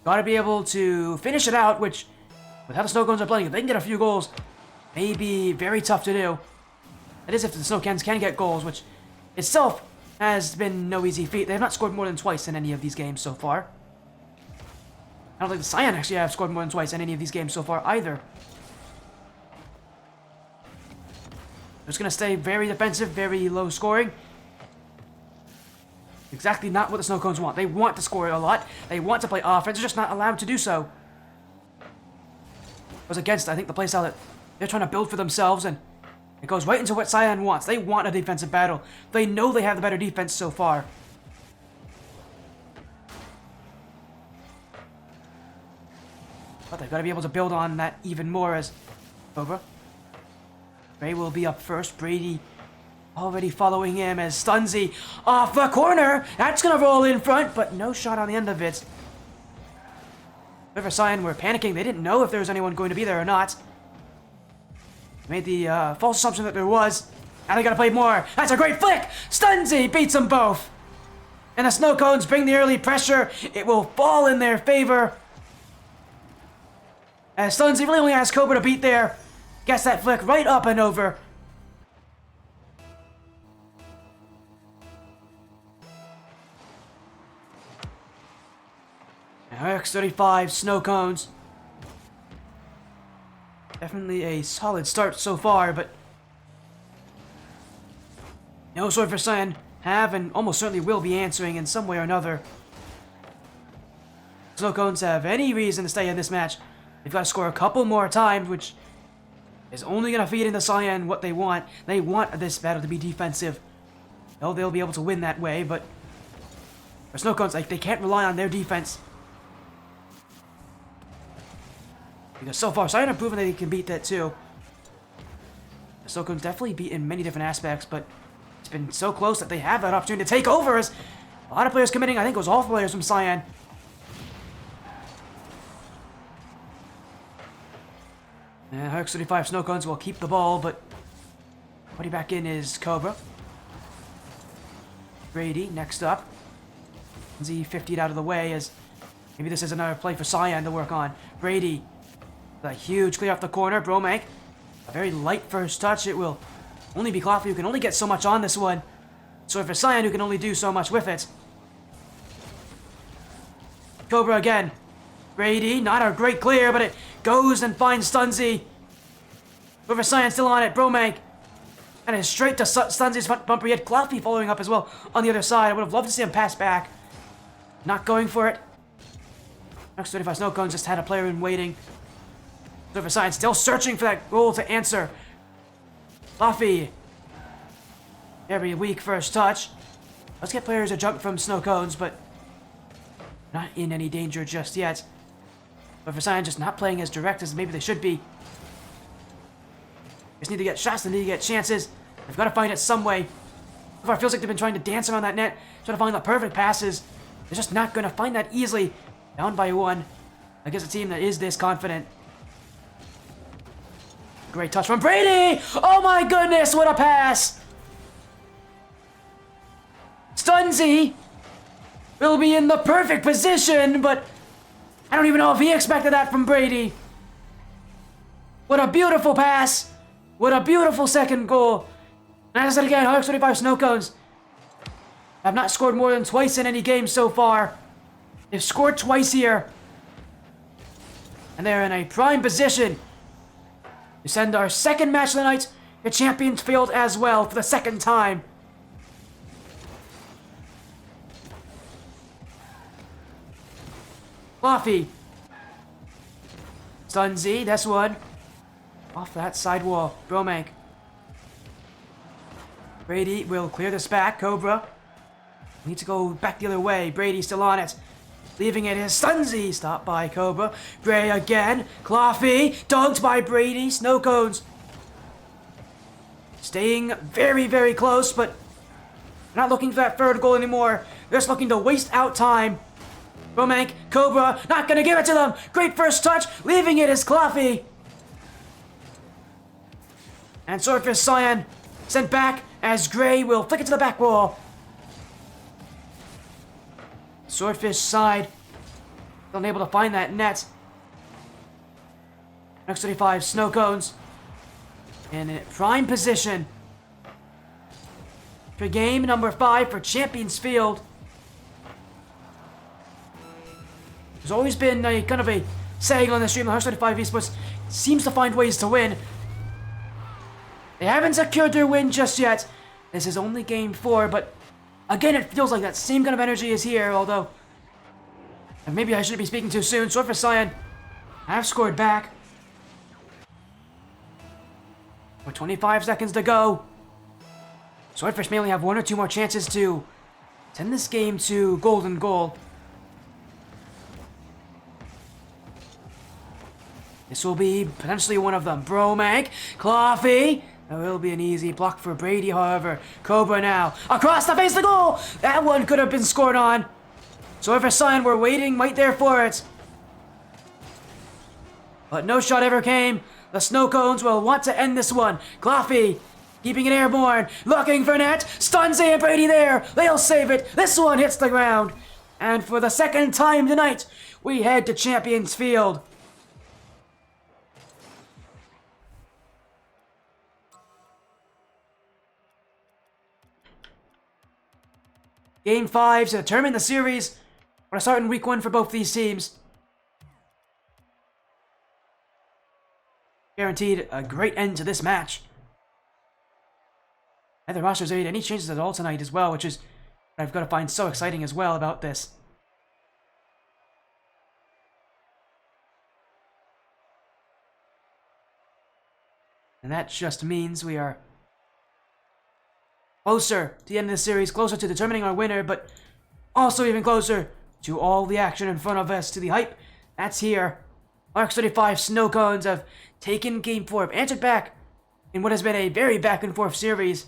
Gotta be able to finish it out, which, with how the Snow Cones are playing, if they can get a few goals, may be very tough to do. That is if the Snow Cans can get goals, which itself has been no easy feat. They have not scored more than twice in any of these games so far. I don't think the Cyan actually have scored more than twice in any of these games so far either. They're just going to stay very defensive, very low scoring. Exactly not what the Snow Cones want. They want to score a lot. They want to play offense. They're just not allowed to do so. It was against, I think, the playstyle that they're trying to build for themselves, and it goes right into what Cyan wants. They want a defensive battle. They know they have the better defense so far. But they've got to be able to build on that even more as Cobra. Ray will be up first. Brady already following him as Stunzi off the corner. That's going to roll in front, but no shot on the end of it. River Cyan were panicking. They didn't know if there was anyone going to be there or not. Made the false assumption that there was. Now they got to play more. That's a great flick. Stunzi beats them both. And the Snow Cones bring the early pressure. It will fall in their favor. As Stunzi really only has Cobra to beat there. Gets that flick right up and over. X35 Snow Cones. Definitely a solid start so far, but no Swordfish Cyan have and almost certainly will be answering in some way or another. Snow Cones have any reason to stay in this match. They've got to score a couple more times, which is only going to feed into Cyan what they want. They want this battle to be defensive. They'll be able to win that way, but for Snow Cones, like, they can't rely on their defense. Because so far, Cyan have proven that they can beat that too. The Snow Cones definitely beat in many different aspects, but it's been so close that they have that opportunity to take over as a lot of players committing. I think it was all players from Cyan. And X35 Snow Cones will keep the ball, but putting back in is Cobra. Brady next up. Z 50'd out of the way as maybe this is another play for Cyan to work on. Brady, a huge clear off the corner. Bromek, a very light first touch. It will only be Coffee who can only get so much on this one. So for Cyan who can only do so much with it. Cobra again. Brady, not a great clear, but it goes and finds Stunzi. River Cyan still on it. Bromek. And it's straight to Stunzi's front bumper. He had Cloughy following up as well on the other side. I would have loved to see him pass back. Not going for it. X35 Snow Cones just had a player in waiting. River Cyan still searching for that goal to answer. Cloughy. Very weak first touch. Let's get players a jump from Snow Cones, but not in any danger just yet. River Cyan just not playing as direct as maybe they should be. Just need to get shots, they need to get chances. They've got to find it some way. So far, it feels like they've been trying to dance around that net, trying to find the perfect passes. They're just not going to find that easily. Down by 1 against a team that is this confident. Great touch from Brady! Oh my goodness, what a pass! Stunzi will be in the perfect position, but I don't even know if he expected that from Brady. What a beautiful pass! What a beautiful second goal! And as I said again, X35 Snow Cones have not scored more than twice in any game so far. They've scored twice here. And they're in a prime position to send our second match of the night to Champions Field as well for the second time. Coffee. Stunzy, that's one. Off that side wall. Bromank. Brady will clear this back. Cobra. Need to go back the other way. Brady still on it. Leaving it is Stunzy. Stopped by Cobra. Gray again. Coffee. Dogged by Brady. Snow cones. Staying very, very close, but not looking for that third goal anymore. They're just looking to waste out time. Bromank, Cobra, not gonna give it to them. Great first touch, leaving it is Coffee. And Swordfish Cyan sent back as Gray will flick it to the back wall. Swordfish side, unable to find that net. Next 35 snow cones in a prime position for game number 5 for Champions Field. There's always been a kind of a saying on the stream, 135 Esports seems to find ways to win. They haven't secured their win just yet. This is only game 4, but again, it feels like that same kind of energy is here, although and maybe I shouldn't be speaking too soon. Swordfish Cyan have scored back. With 25 seconds to go. Swordfish may only have 1 or 2 more chances to send this game to golden goal. This will be potentially one of them. Bromank, Coffee. That will be an easy block for Brady, however. Cobra now. Across the face of the goal! That one could have been scored on. Swordfish Cyan were waiting right there for it. But no shot ever came. The snow cones will want to end this one. Coffee keeping it airborne. Looking for net. Stunzy and Brady there. They'll save it. This one hits the ground. And for the second time tonight, we head to Champions Field. Game 5 to determine the series. We're going to start in week 1 for both these teams. Guaranteed a great end to this match. Neither rosters made any changes at all tonight as well, which is what I've got to find so exciting as well about this. And that just means we are closer to the end of the series, closer to determining our winner, but also even closer to all the action in front of us, to the hype that's here. RX-35 Snow Cones have taken Game 4, have answered back in what has been a very back-and-forth series.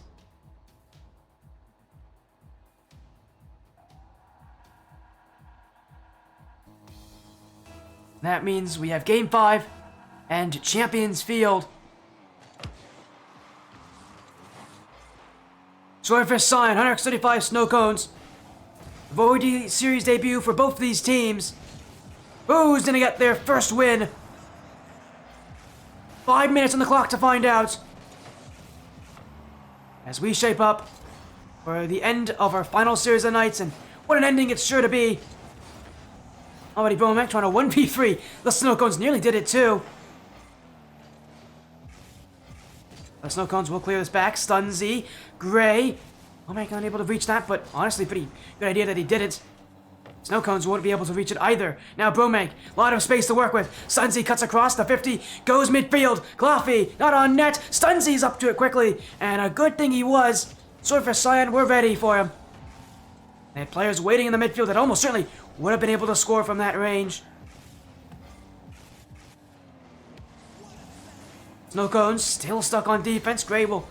That means we have Game 5 and Champions Field. Swordfish Cyan, 135 Snow Cones. VOD series debut for both these teams. Who's gonna get their first win? 5 minutes on the clock to find out. As we shape up for the end of our final series of nights, and what an ending it's sure to be. Already Bromank trying to 1v3. The Snow Cones nearly did it too. The Snow Cones will clear this back. Stunzy, Gray. Bromank unable to reach that, but honestly, pretty good idea that he didn't. Snow Cones won't be able to reach it either. Now Bromank, a lot of space to work with. Stunzy cuts across the 50, goes midfield. Coffee, not on net. Stunzy's up to it quickly, and a good thing he was. Swordfish Cyan, we're ready for him. They had players waiting in the midfield that almost certainly would have been able to score from that range. Snow Cones still stuck on defense. Gray will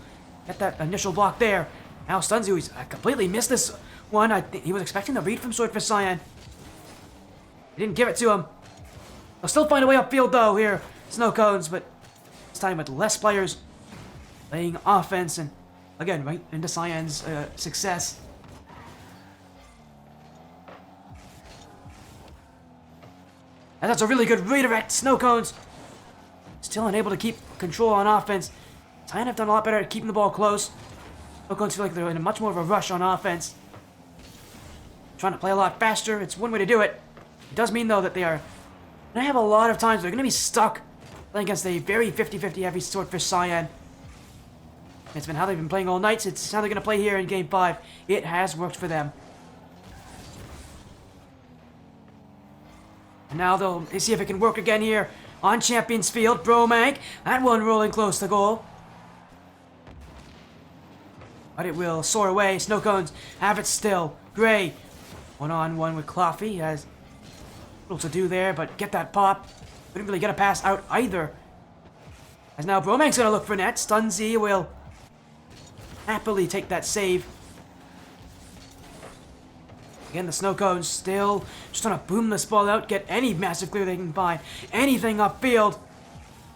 get that initial block there. Now Stunzy, who's completely missed this one. I think he was expecting the read from Swordfish Cyan. He didn't give it to him. They'll still find a way upfield though here, Snow Cones, but this time with less players playing offense, and again, right into Cyan's success. And that's a really good redirect. Snow Cones still unable to keep control on offense. Cyan have done a lot better at keeping the ball close. Snow Cones feel like they're in a much more of a rush on offense. Trying to play a lot faster. It's one way to do it. It does mean, though, that they are And I have a lot of times they're going to be stuck playing against a very 50-50 heavy Swordfish Cyan. It's been how they've been playing all night. It's how they're going to play here in Game 5. It has worked for them. And now they'll see if it can work again here on Champions Field. Bromank, that one rolling close to goal. But it will soar away. Snow Cones have it still. Gray, one-on-one with Cloffy. Has little to do there, but get that pop. Couldn't really get a pass out either. As now Bromank's going to look for net. Stunzy will happily take that save. Again, the Snow Cones still just trying to boom this ball out, get any massive clear they can find, anything upfield.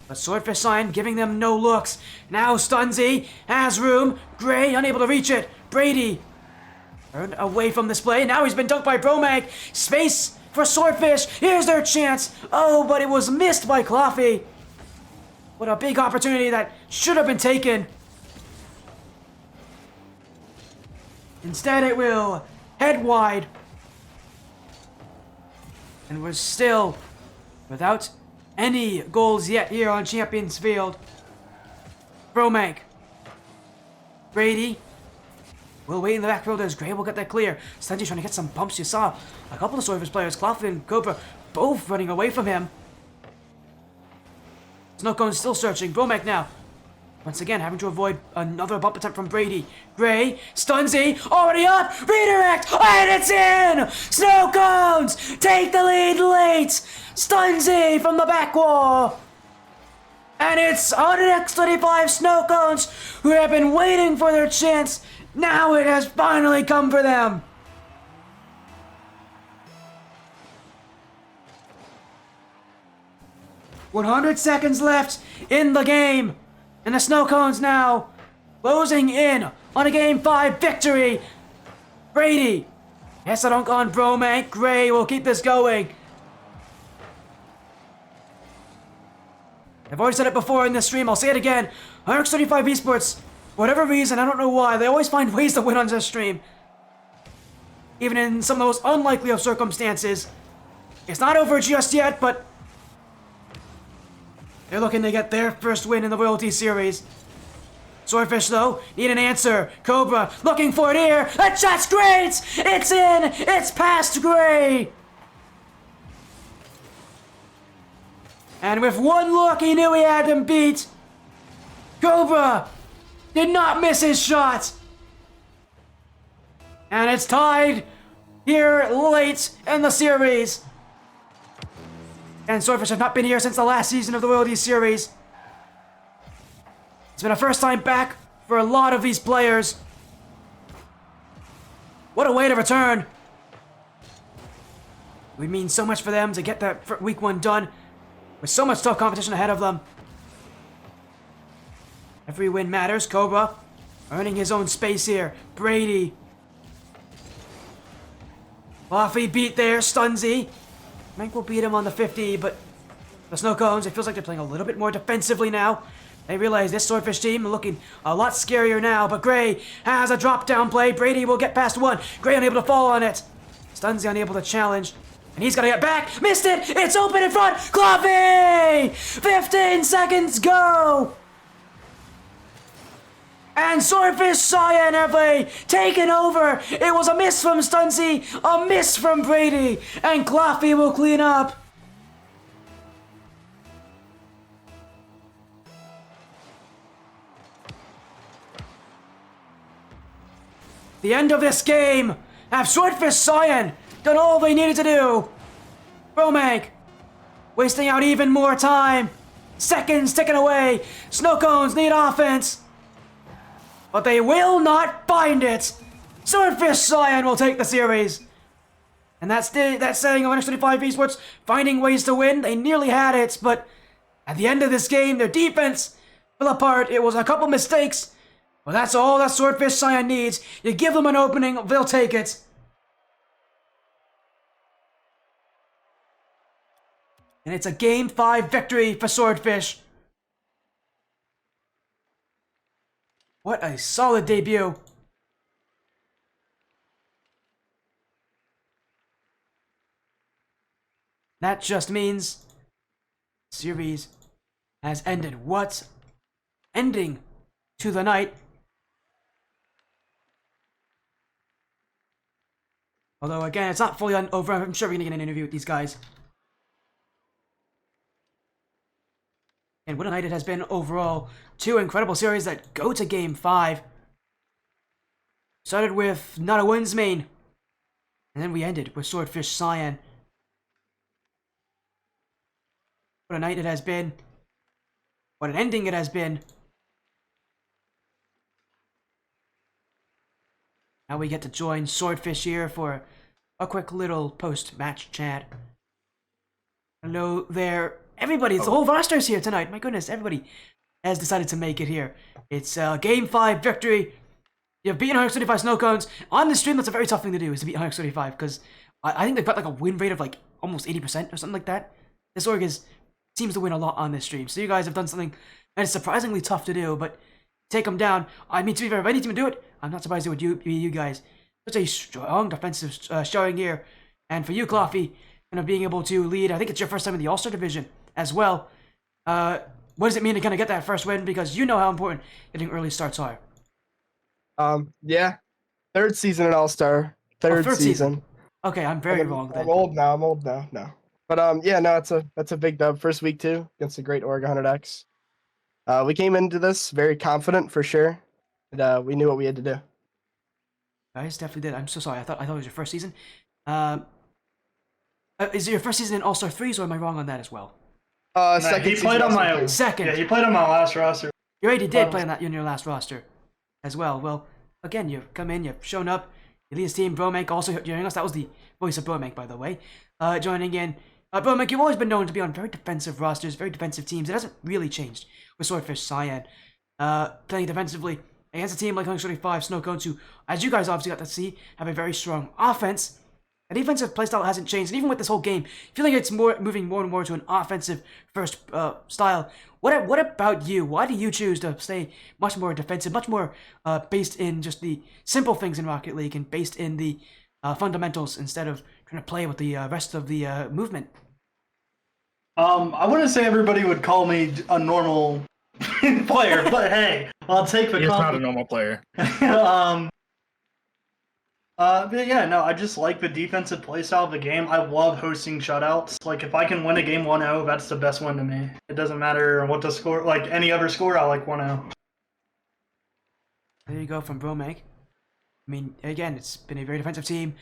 But Swordfish Cyan giving them no looks. Now Stunzy has room. Gray unable to reach it. Brady turned away from this play. Now he's been dunked by Bromank. Space for Swordfish. Here's their chance. Oh, but it was missed by Cloffy. What a big opportunity that should have been taken. Instead, it will head wide. And we're still without any goals yet here on Champions Field. Bromank. Brady will wait in the backfield as Gray will get that clear. Stunzy trying to get some bumps. You saw a couple of Swordfish players, Clough and Cobra, both running away from him. Snowcone still searching. Bromank now. Once again, having to avoid another bump attempt from Brady. Gray, Stunzy, already up, redirect, and it's in! Snow Cones take the lead late! Stunzy from the back wall! And it's on the next 25 Snow Cones who have been waiting for their chance. Now it has finally come for them. "100 seconds left in the game. And the Snow Cones now closing in on a Game 5 victory. Brady has a dunk on Bromank. Gray will keep this going. I've already said it before in this stream. I'll say it again. RX35 Esports, for whatever reason, I don't know why, they always find ways to win on this stream. Even in some of the most unlikely of circumstances. It's not over just yet, but they're looking to get their first win in the Royalty Series. Swordfish, though, need an answer. Cobra looking for it here. That shot's great! It's in! It's past Gray! And with one look, he knew he had them beat. Cobra did not miss his shot. And it's tied here late in the series. And Swordfish have not been here since the last season of the Royalty Series. It's been a first time back for a lot of these players. What a way to return. It would mean so much for them to get that week 1 done with so much tough competition ahead of them. Every win matters. Cobra earning his own space here. Brady. Buffy beat there. Stunzy. Mank will beat him on the 50, but the Snow Cones, it feels like they're playing a little bit more defensively now. They realize this Swordfish team looking a lot scarier now, but Gray has a drop-down play. Brady will get past one. Gray unable to fall on it. Stunzy unable to challenge. And he's got to get back. Missed it. It's open in front. Cloffy! 15 seconds go. And Swordfish Cyan have taken over. It was a miss from Stunzy, a miss from Brady, and Cloffy will clean up. The end of this game. Have Swordfish Cyan done all they needed to do? Bromank wasting out even more time. Seconds ticking away. Snow Cones need offense. But they will not find it. Swordfish Cyan will take the series. And that's saying of NX25 Esports, finding ways to win. They nearly had it, but at the end of this game, their defense fell apart. It was a couple mistakes, but that's all that Swordfish Cyan needs. You give them an opening, they'll take it. And it's a Game 5 victory for Swordfish. What a solid debut. That just means series has ended. What ending to the night? Although, again, it's not fully over. I'm sure we're gonna get an interview with these guys. And what a night it has been overall. Two incredible series that go to Game 5. Started with Not a Wins main. And then we ended with Swordfish Cyan. What a night it has been. What an ending it has been. Now we get to join Swordfish here for a quick little post-match chat. Hello there. Everybody, the whole roster's here tonight. My goodness, everybody has decided to make it here. It's a Game 5 victory. You've beaten 135 snow cones. On the stream, that's a very tough thing to do, is to beat 135, because I think they've got like a win rate of like almost 80% or something like that. This org seems to win a lot on this stream. So you guys have done something that is surprisingly tough to do, but take them down. I mean, to be fair, if any team would do it, I'm not surprised it would be you guys. Such a strong defensive showing here. And for you, Coffee, being able to lead, I think it's your first time in the All-Star division as well. What does it mean to kind of get that first win? Because you know how important getting early starts are. Yeah. Third season in All-Star. Third season. Okay, I'm very wrong then. I'm old now. No. But yeah, no, that's a big dub. First week too against a great Org 100X. We came into this very confident for sure, and we knew what we had to do. Guys, definitely did. I'm so sorry. I thought it was your first season. Is it your first season in All-Star 3s, or am I wrong on that as well? Second. He played on my second. Yeah, he played on my last roster. You already did play on that in your last roster as well. Well, again, you've come in, you've shown up. You lead his team. Bromank also joining us. That was the voice of Bromank, by the way. Joining in. Bromank, you've always been known to be on very defensive rosters, very defensive teams. It hasn't really changed with Swordfish Cyan. Playing defensively against a team like 135 Snow Cones, who, as you guys obviously got to see, have a very strong offense. The defensive playstyle hasn't changed, and even with this whole game, I feel like it's moving more and more to an offensive first style. What about you? Why do you choose to stay much more defensive, much more based in just the simple things in Rocket League and based in the fundamentals instead of trying to play with the rest of the movement? I wouldn't say everybody would call me a normal player, but hey, I'll take the compliment. He's not a normal player. But yeah, no, I just like the defensive playstyle of the game. I love hosting shutouts. Like, if I can win a game 1-0, that's the best win to me. It doesn't matter what the score, like any other score, I like 1-0. There you go from Bromank. I mean, again, it's been a very defensive team.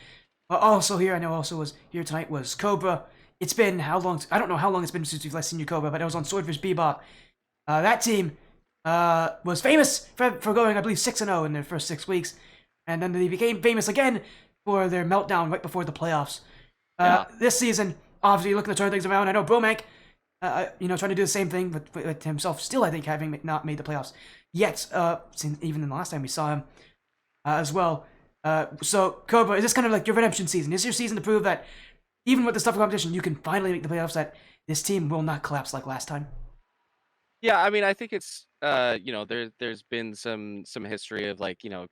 Also here, I know also was here tonight was Cobra. It's been how long? I don't know how long it's been since we've last seen you, Cobra, but it was on Swordfish Bebop. That team was famous for going, I believe, 6-0 in their first 6 weeks. And then they became famous again for their meltdown right before the playoffs. This season, obviously looking to turn things around. I know Bromank, trying to do the same thing with himself. Still, I think, having not made the playoffs yet, since even in the last time we saw him as well. So, Cobra, is this kind of like your redemption season? Is your season to prove that even with the tough competition, you can finally make the playoffs, that this team will not collapse like last time? Yeah, I mean, I think it's there's been some history of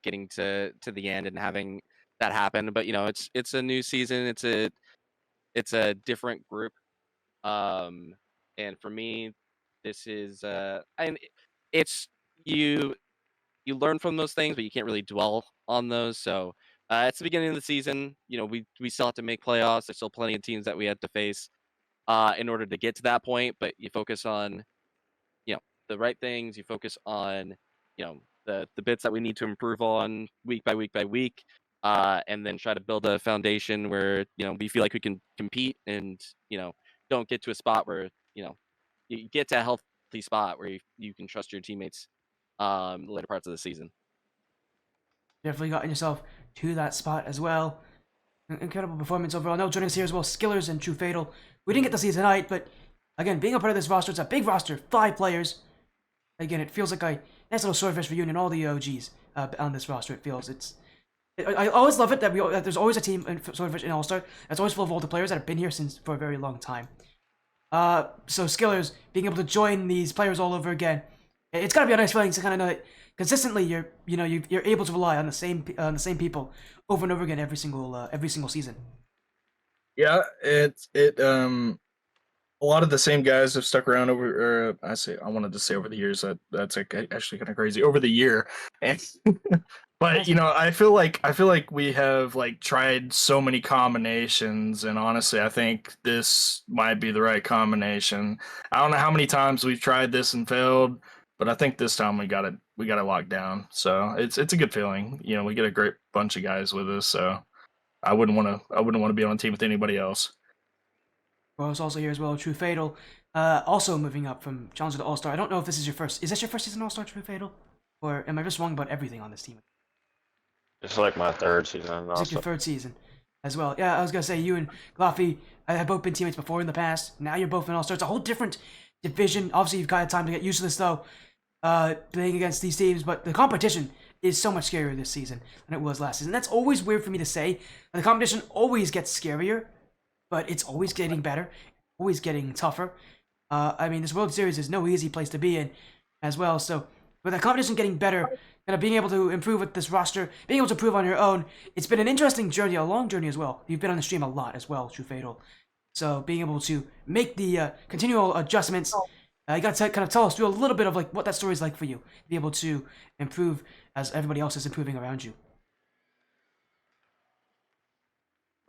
getting to the end and having that happen, but it's a new season, it's a different group, and for me, this is and it's you learn from those things, but you can't really dwell on those. So it's the beginning of the season. We still have to make playoffs. There's still plenty of teams that we have to face in order to get to that point, but you focus on the right things. You focus on the bits that we need to improve on week by week by week, and then try to build a foundation where we feel like we can compete, and don't get to a spot where you get to a healthy spot where you can trust your teammates the later parts of the season. Definitely gotten yourself to that spot as well. Incredible performance overall. Now joining us here as well, Skillers and True Fatal. We didn't get to see tonight, but again, being a part of this roster, it's a big roster, 5 players. Again, it feels like a nice little Swordfish reunion. All the OGs on this roster. It feels I always love it that there's always a team in Swordfish in All Star that's always full of older players that have been here for a very long time. So Skillers being able to join these players all over again, it's gotta be a nice feeling to kind of know that consistently you're able to rely on the same people over and over again every single season. Yeah, a lot of the same guys have stuck around over. I wanted to say over the years. That's like actually kind of crazy over the year, and but I feel like we have like tried so many combinations, and honestly, I think this might be the right combination. I don't know how many times we've tried this and failed, but I think this time we got it locked down. So it's a good feeling. We get a great bunch of guys with us. So I wouldn't want to be on a team with anybody else. Well, it's also here as well, True Fatal. Also moving up from Challenger to All Star. I don't know if this is your first. Is this your first season All Star, True Fatal, or am I just wrong about everything on this team? It's like my third season. It's like Also, your third season, as well. Yeah, I was gonna say you and Glaffy have both been teammates before in the past. Now you're both in All Star. It's a whole different division. Obviously, you've got time to get used to this though, playing against these teams. But the competition is so much scarier this season than it was last season. That's always weird for me to say. The competition always gets scarier, but it's always getting better, always getting tougher. I mean, this World Series is no easy place to be in as well. So, with the competition getting better, kind of being able to improve with this roster, being able to improve on your own, it's been an interesting journey, a long journey as well. You've been on the stream a lot as well, True Fatal. So, being able to make the continual adjustments, you got to kind of tell us through a little bit of like what that story is like for you, to be able to improve as everybody else is improving around you.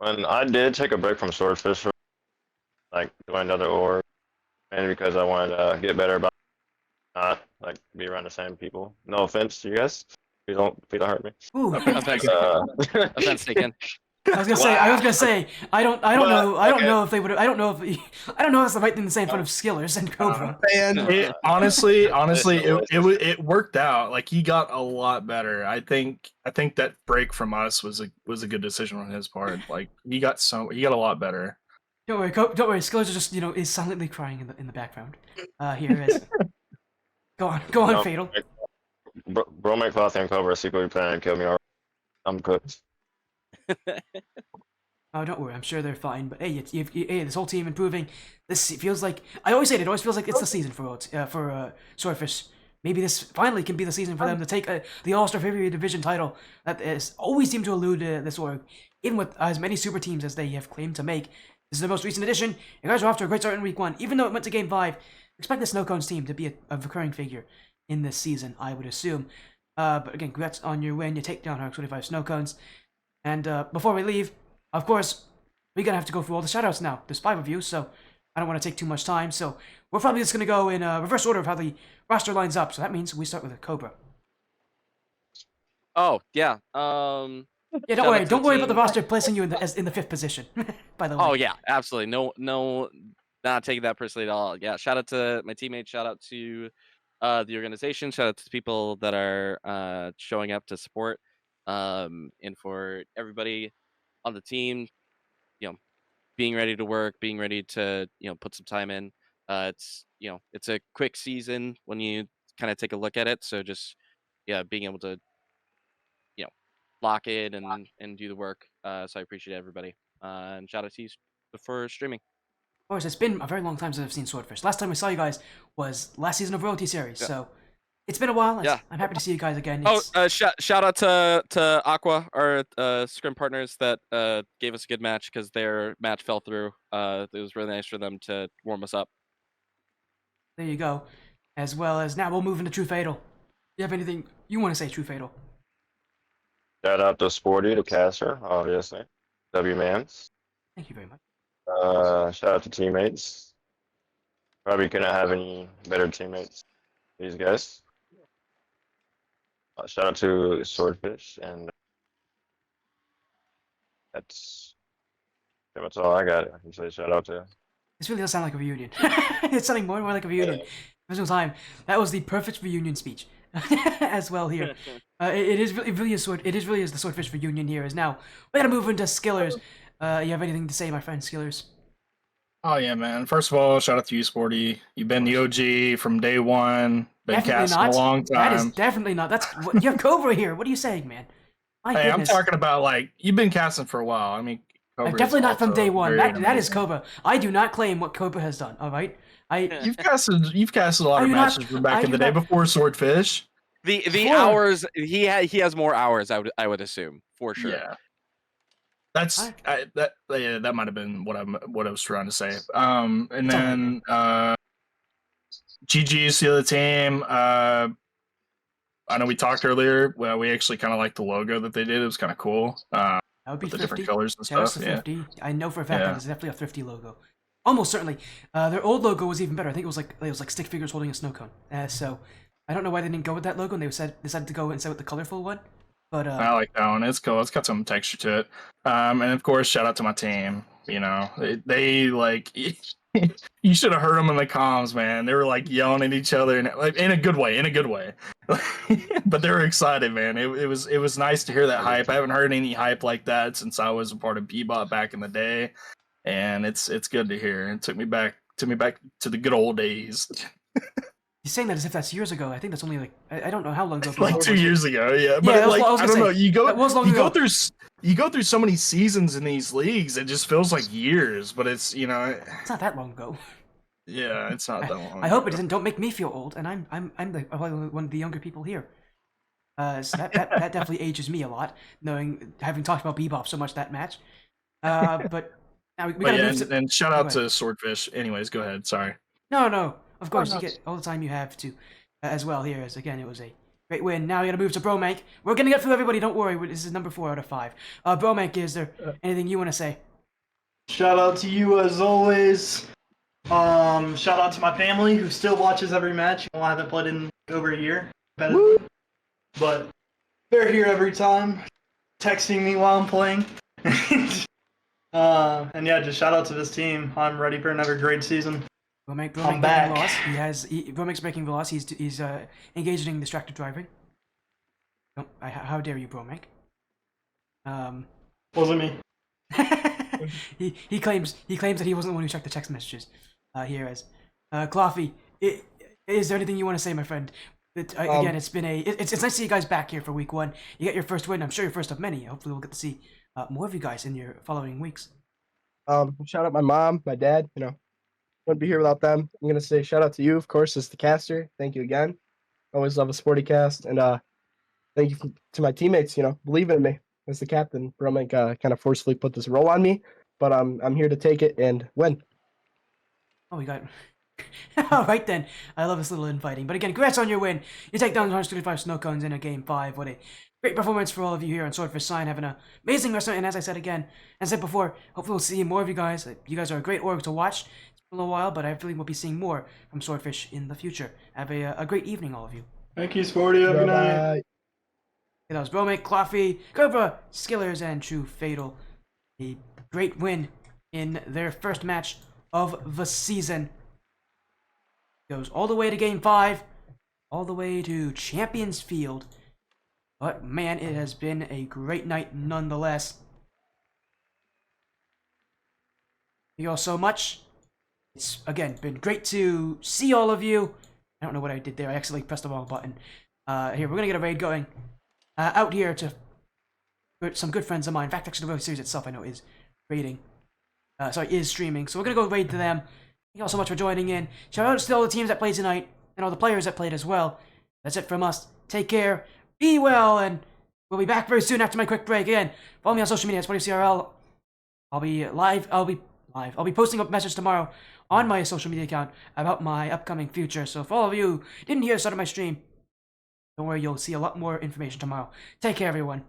when I did take a break from Swordfish, for, like doing another org, mainly because I wanted to get better about not like be around the same people. No offense to you guys. Please don't hurt me. Ooh. Offense, Uh, offense taken. I was gonna say, I don't know, I don't okay. know if they would, I don't know if, I don't know if it's the right thing to say in front of Skillers and Cobra. And Honestly, Listen, it worked out. Like he got a lot better. I think that break from us was a good decision on his part. Like he got a lot better. Don't worry, don't worry. Skillers is just is silently crying in the background. Here is. Go on, no, Fatal. Bro, make Cloth and Cobra secretly planning to kill me. I'm cooked. Oh, don't worry. I'm sure they're fine. But hey, hey, this whole team improving. This feels like I always say it. It always feels like it's the season for Swordfish. Maybe this finally can be the season for them to take the All-Star February Division title that is always seemed to elude this org, even with as many super teams as they have claimed to make. This is the most recent edition. You guys are off to a great start in Week 1. Even though it went to Game 5, expect the Snow Cones team to be a recurring figure in this season, I would assume. But again, congrats on your win. You take down our 25 Snow Cones. And before we leave, of course, we're going to have to go through all the shoutouts now. There's 5 of you, so I don't want to take too much time. So we're probably just going to go in reverse order of how the roster lines up. So that means we start with a Cobra. Oh yeah. Yeah, don't worry about the roster placing you in the 5th position. By the way. Oh yeah, absolutely. No, not taking that personally at all. Yeah, shout out to my teammates. Shout out to the organization. Shout out to the people that are showing up to support. And for everybody on the team, being ready to work, being ready to put some time in. It's a quick season when you kind of take a look at it. So just being able to lock in and do the work. So I appreciate everybody. And shout out to you for streaming. Of course, it's been a very long time since I've seen Swordfish. Last time we saw you guys was last season of Royalty Series, so it's been a while. Yeah. I'm happy to see you guys again. Shout out to Aqua, our scrim partners that gave us a good match because their match fell through. It was really nice for them to warm us up. There you go. As well as now we'll move into True Fatal. Do you have anything you want to say, True Fatal? Shout out to Sporty, the caster, obviously. W Mans. Thank you very much. Shout out to teammates. Probably couldn't have any better teammates. These guys. Shout out to Swordfish, and that's pretty much all I got. I can say shout out to. This really does sound like a reunion. It's sounding more and more like a reunion. Every single time. That was the perfect reunion speech. As well here. It really is the Swordfish reunion here. Is now we gotta move into Skillers. You have anything to say, my friend Skillers? Oh yeah, man. First of all, shout out to you, Sporty. You've been the OG from day one. Been casting a long time. That is definitely not. You have Cobra here. What are you saying, man? My goodness. I'm talking about like you've been casting for a while. I mean, Cobra definitely not from day one. That is Cobra. I do not claim what Cobra has done. All right. You've casted a lot of matches from back in the day before Swordfish. The hours he has more hours. I would assume for sure. Yeah. That's Alright. that might have been what I was trying to say. And It's alright, man. then GG's the other team. I know we talked earlier. Well, we actually kind of liked the logo that they did. It was kind of cool. That would be With the Thrifty. different colors and Shout outs stuff. to Yeah, Thrifty. I know for a fact that yeah. is definitely a Thrifty logo. Almost certainly. Their old logo was even better. I think it was like stick figures holding a snow cone. So I don't know why they didn't go with that logo and they decided to go instead with the colorful one. But I like that one. It's cool. It's got some texture to it. And of course, shout out to my team. You know, they like. You should have heard them in the comms, man. They were like yelling at each other, and like in a good way, but they were excited, man. It was nice to hear that hype. I haven't heard any hype like that since I was a part of Bebop back in the day, and it's good to hear. It took me back to the good old days. he's saying that as if that's years ago. I think that's only like I don't know how long ago. Like 2 years ago, yeah. But Yeah, like I was I gonna don't know. say, that was long ago. You go through so many seasons in these leagues, it just feels like years. But it's It's not that long ago. yeah, it's not that long. I hope it doesn't. Don't make me feel old, and I'm one of the younger people here. So that definitely ages me a lot, having talked about Bebop so much that match. But now we But gotta yeah, move to. and shout Go out ahead. to Swordfish. Anyways, go ahead. Sorry. No. Of course, no. you get all the time you have to, as well here. As again, it was a great win. Now we gotta move to Bromank. We're gonna get through everybody. Don't worry. This is number 4 out of 5. Bromank, is there anything you want to say? Shout out to you as always. Shout out to my family who still watches every match. I haven't played in over a year, but they're here every time, texting me while I'm playing. And yeah, just shout out to this team. I'm ready for another great season. Bromank I'm breaking back. the loss. Bromank's breaking the loss. He's engaged in distracted driving. How dare you, Bromank? Wasn't me. he claims that he wasn't the one who checked the text messages. Here as Coffee, is there anything you want to say, my friend? Again, it's been it's nice to see you guys back here for week 1. You got your first win. I'm sure your first of many. Hopefully, we'll get to see more of you guys in your following weeks. Shout out my mom, my dad. You know, wouldn't be here without them. I'm gonna say shout out to you, of course, as the caster. Thank you again. Always love a sporty cast, and thank you to my teammates. You know, believing in me as the captain. Bromank kind of forcefully put this role on me, but I'm here to take it and win. Oh, we got. All right then. I love this little infighting. But again, congrats on your win. You take down 135 snow cones in a game 5. What a great performance for all of you here on Swordfish Sign. Having an amazing restaurant. And as I said again, as I said before, hopefully we'll see more of you guys. You guys are a great org to watch. It's been a little while, but I feel we'll be seeing more from Swordfish in the future. Have a great evening, all of you. Thank you, Sporty. Have a good night. Bye-bye. That was Bromank, Coffee, Cobra, Skillers, and True Fatal. A great win in their first match of the season. Goes all the way to game 5, all the way to Champions Field. But man, it has been a great night nonetheless. Thank you all so much. It's again been great to see all of you. I don't know what I did there. I accidentally pressed the wrong button. Here, we're gonna get a raid going. Out here to some good friends of mine. In fact, actually, the series itself I know is raiding. Is streaming. So we're gonna go raid to them. Thank you all so much for joining in. Shout out to all the teams that played tonight and all the players that played as well. That's it from us. Take care, be well, and we'll be back very soon after my quick break. Again, follow me on social media. It's CRL. I'll be live. I'll be posting a message tomorrow on my social media account about my upcoming future. So for all of you who didn't hear the start of my stream, don't worry, you'll see a lot more information tomorrow. Take care, everyone.